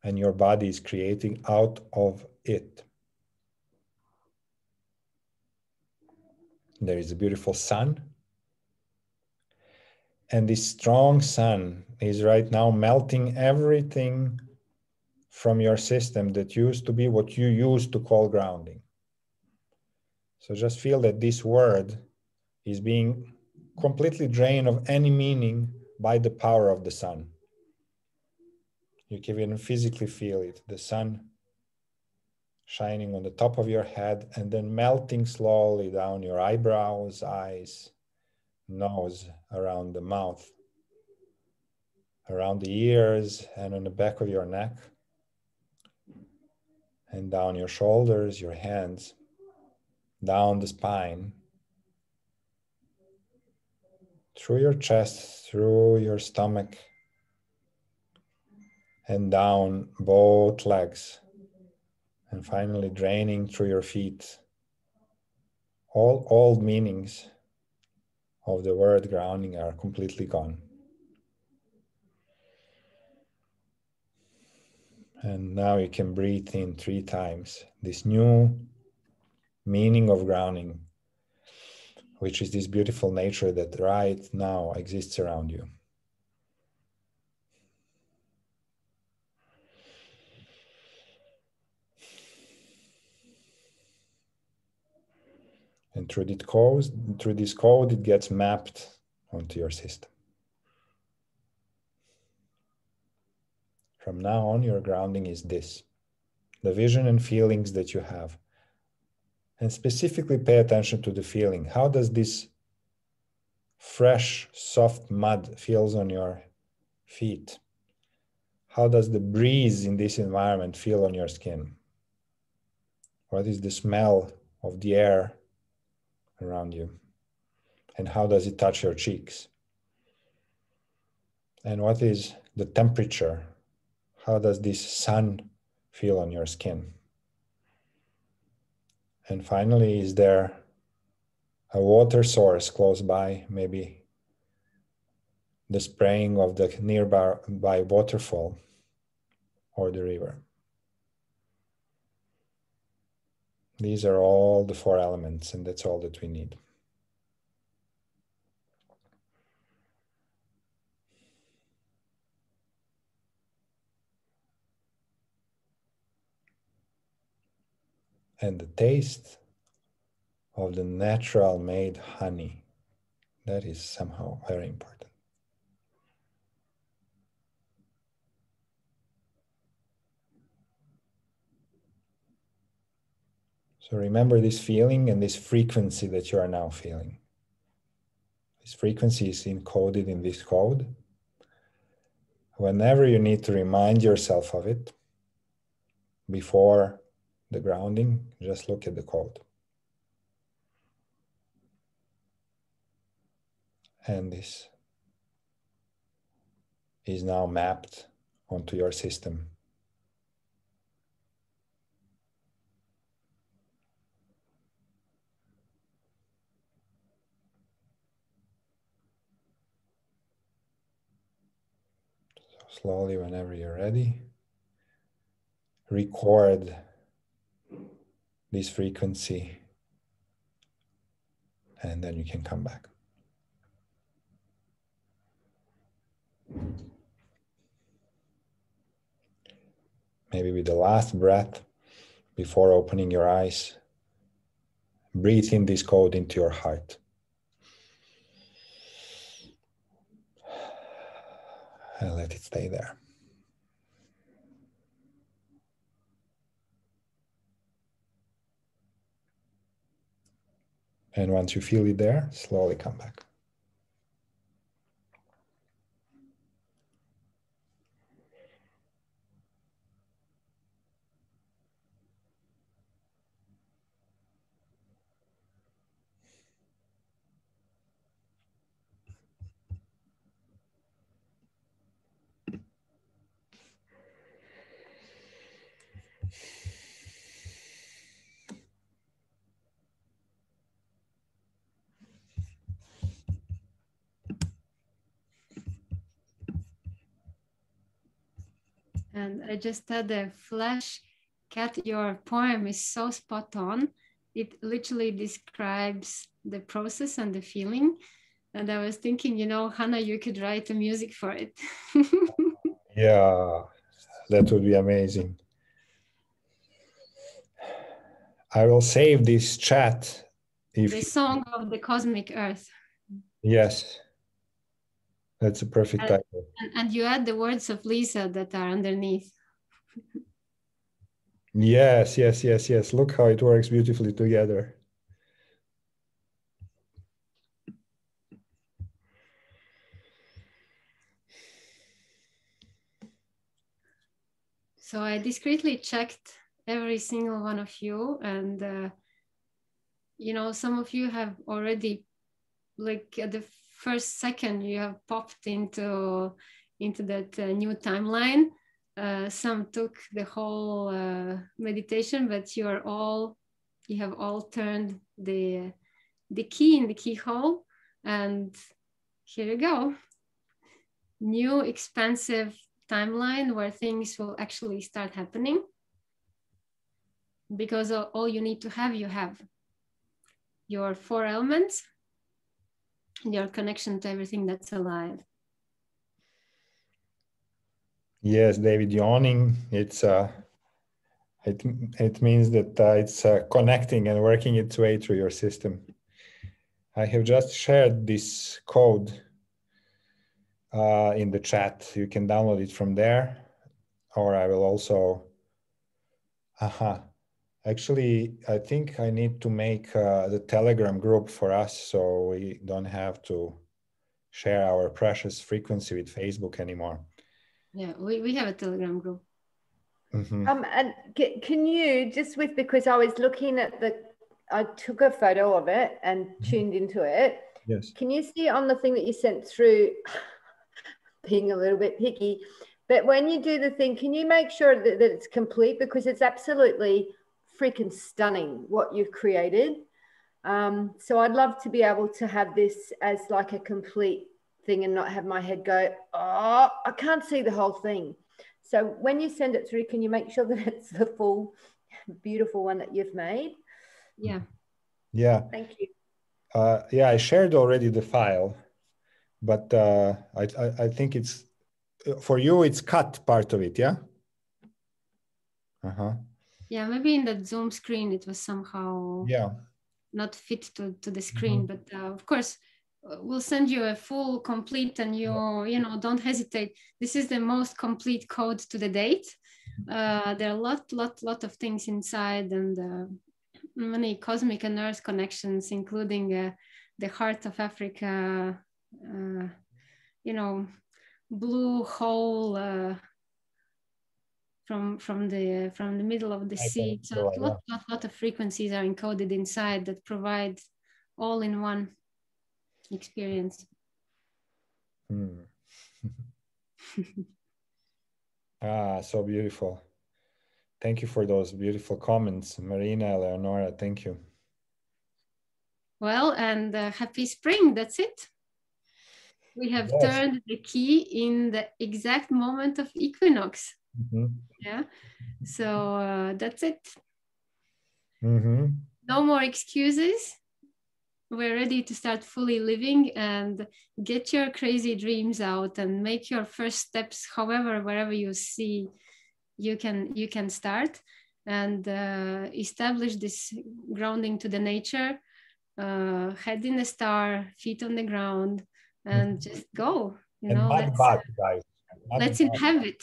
and your body is creating out of it. There is a beautiful sun. And this strong sun is right now melting everything from your system that used to be what you used to call grounding. So just feel that this word is being completely drained of any meaning by the power of the sun. You can even physically feel it, the sun shining on the top of your head and then melting slowly down your eyebrows, eyes, nose, around the mouth, around the ears, and on the back of your neck, and down your shoulders, your hands, down the spine, through your chest, through your stomach, and down both legs, and finally draining through your feet. All old meanings of the word grounding are completely gone. And now you can breathe in 3 times this new meaning of grounding, which is this beautiful nature that right now exists around you. And through this code, it gets mapped onto your system. From now on, your grounding is this, the vision and feelings that you have. And specifically pay attention to the feeling. How does this fresh, soft mud feels on your feet? How does the breeze in this environment feel on your skin? What is the smell of the air around you? And how does it touch your cheeks? And what is the temperature? How does this sun feel on your skin? And finally, is there a water source close by, maybe the spraying of the nearby waterfall or the river? These are all the 4 elements, and that's all that we need. And the taste of the natural made honey, that is somehow very important. So remember this feeling and this frequency that you are now feeling. This frequency is encoded in this code. Whenever you need to remind yourself of it, before the grounding, just look at the code. And this is now mapped onto your system. So slowly, whenever you're ready, record this frequency, and then you can come back. Maybe with the last breath, before opening your eyes, breathe in this code into your heart. And let it stay there. And once you feel it there, slowly come back. And I just had a flash. Kat, your poem is so spot on. It literally describes the process and the feeling. And I was thinking, you know, Hannah, you could write the music for it. Yeah, that would be amazing. I will save this chat The song of the cosmic earth. Yes, that's a perfect title. And you add the words of Lisa that are underneath. Yes, yes, yes, yes. Look how it works beautifully together. So I discreetly checked every single one of you, and you know, some of you have already, like at the first second, you have popped into that new timeline. Some took the whole meditation, but you have all turned the key in the keyhole, and here you go. New expansive timeline where things will actually start happening, because all you need to have, you have your 4 elements, your connection to everything that's alive. Yes, David, yawning, it means that it's connecting and working its way through your system. I have just shared this code in the chat. You can download it from there, or I will also, actually, I think I need to make the Telegram group for us, so we don't have to share our precious frequency with Facebook anymore. Yeah, we have a Telegram group. Mm-hmm. And can you because I was looking at I took a photo of it and tuned into it. Yes. Can you see on the thing that you sent through, being a little bit picky, but when you do the thing, can you make sure that it's complete, because it's absolutely freaking stunning what you've created. So I'd love to be able to have this as like a complete thing and not have my head go, oh, I can't see the whole thing. So when you send it through, can you make sure that it's the full beautiful one that you've made? Yeah. Yeah. Thank you. Yeah, I shared already the file, but I think it's, for you, it's cut part of it, yeah? Yeah, maybe in that Zoom screen, it was somehow not fit to the screen, but of course, we'll send you a full, complete, and you know, don't hesitate. This is the most complete code to the date. There are a lot of things inside, and many cosmic and earth connections, including the heart of Africa, you know, blue hole from the middle of the sea. So a lot of frequencies are encoded inside that provide all in one experience. So beautiful. Thank you for those beautiful comments, Marina, Leonora. Thank you. Well, and happy spring. That's it. We have turned the key in the exact moment of equinox. Yeah. So that's it. No more excuses. We're ready to start fully living, and get your crazy dreams out and make your first steps, however, wherever you see you can start, and establish this grounding to the nature, head in the star, feet on the ground, and just go. You know, let's inhabit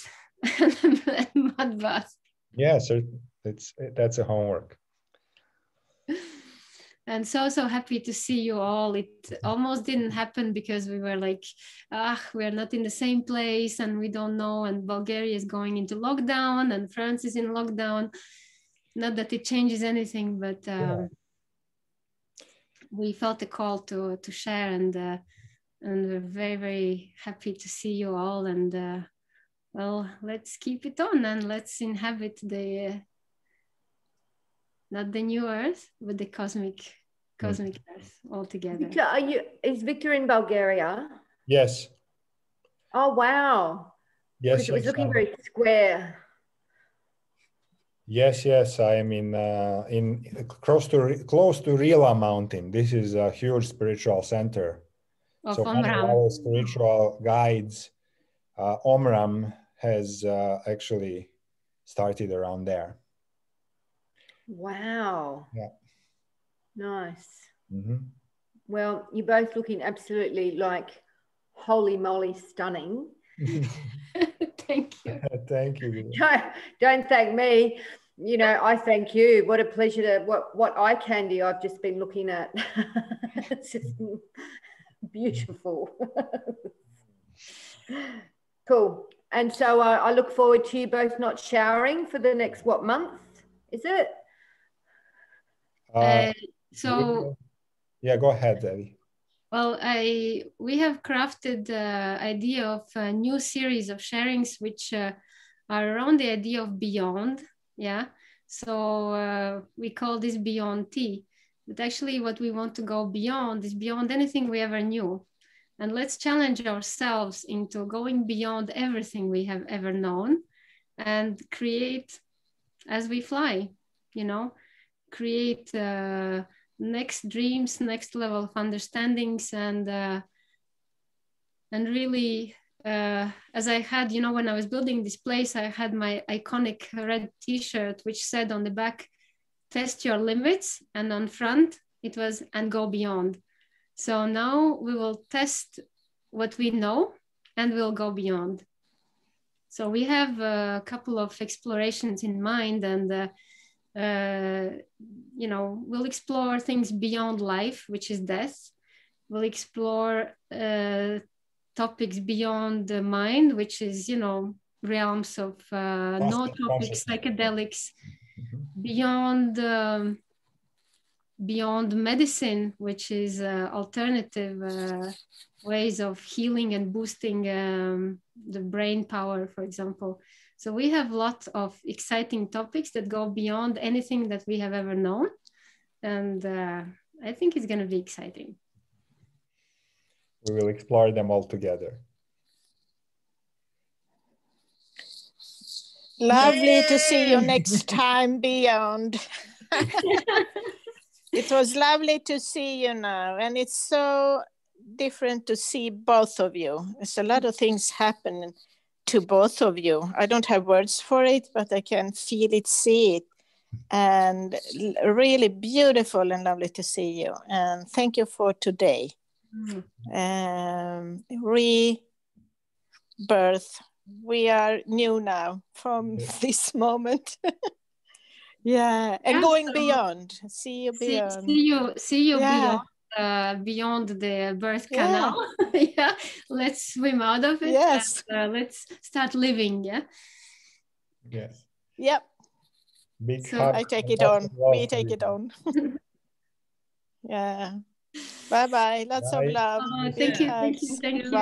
mud bath. Yeah, so that's a homework. And so happy to see you all. It almost didn't happen because we were like, we're not in the same place and we don't know, and Bulgaria is going into lockdown and France is in lockdown. Not that it changes anything, but we felt a call to share, and we're very, very happy to see you all. And well, let's keep it on and let's inhabit not the new earth, but the cosmic earth altogether. Victor, is Victor in Bulgaria? Yes. Oh, wow. Yes. Because it was looking very square. Yes. I am in close to Rila Mountain. This is a huge spiritual center. So one of our spiritual guides, Omram, has actually started around there. Wow. Yeah. Nice. Mm-hmm. Well, you're both looking absolutely like holy moly stunning. Thank you. Thank you. Don't thank me. You know, I thank you. What a pleasure to what eye candy I've just been looking at. It's just beautiful. Cool. And so I look forward to you both not showering for the next, what month is it? So yeah, go ahead, Debbie. Well, we have crafted the idea of a new series of sharings which are around the idea of beyond. Yeah. So we call this Beyond Tea. But actually what we want to go beyond is beyond anything we ever knew. And let's challenge ourselves into going beyond everything we have ever known and create as we fly, you know, create next dreams, next level of understandings, and really, as I had, you know, when I was building this place, I had my iconic red T-shirt, which said on the back, "Test your limits," and on front it was "and go beyond." So now we will test what we know and we'll go beyond. So we have a couple of explorations in mind, and you know, we'll explore things beyond life, which is death. We'll explore topics beyond the mind, which is, you know, realms of nootropics, psychedelics, beyond medicine, which is alternative ways of healing and boosting the brain power, for example. So we have lots of exciting topics that go beyond anything that we have ever known. And I think it's going to be exciting. We will explore them all together. Lovely to see you next time, Beyond. It was lovely to see you now, and it's so different to see both of you. There's a lot of things happen to both of you. I don't have words for it, but I can feel it, see it, and really beautiful and lovely to see you. And thank you for today. Rebirth. We are new now from this moment. Yeah, and going beyond. See you beyond. See you Yeah. beyond the birth canal. Yeah. Yeah. Let's swim out of it. Yes. And, let's start living. Yeah. Yes. Yep. Big so I take it on. We take it on. Yeah. Bye bye. Lots of love. Thank you. Thank you. Thank you. Bye.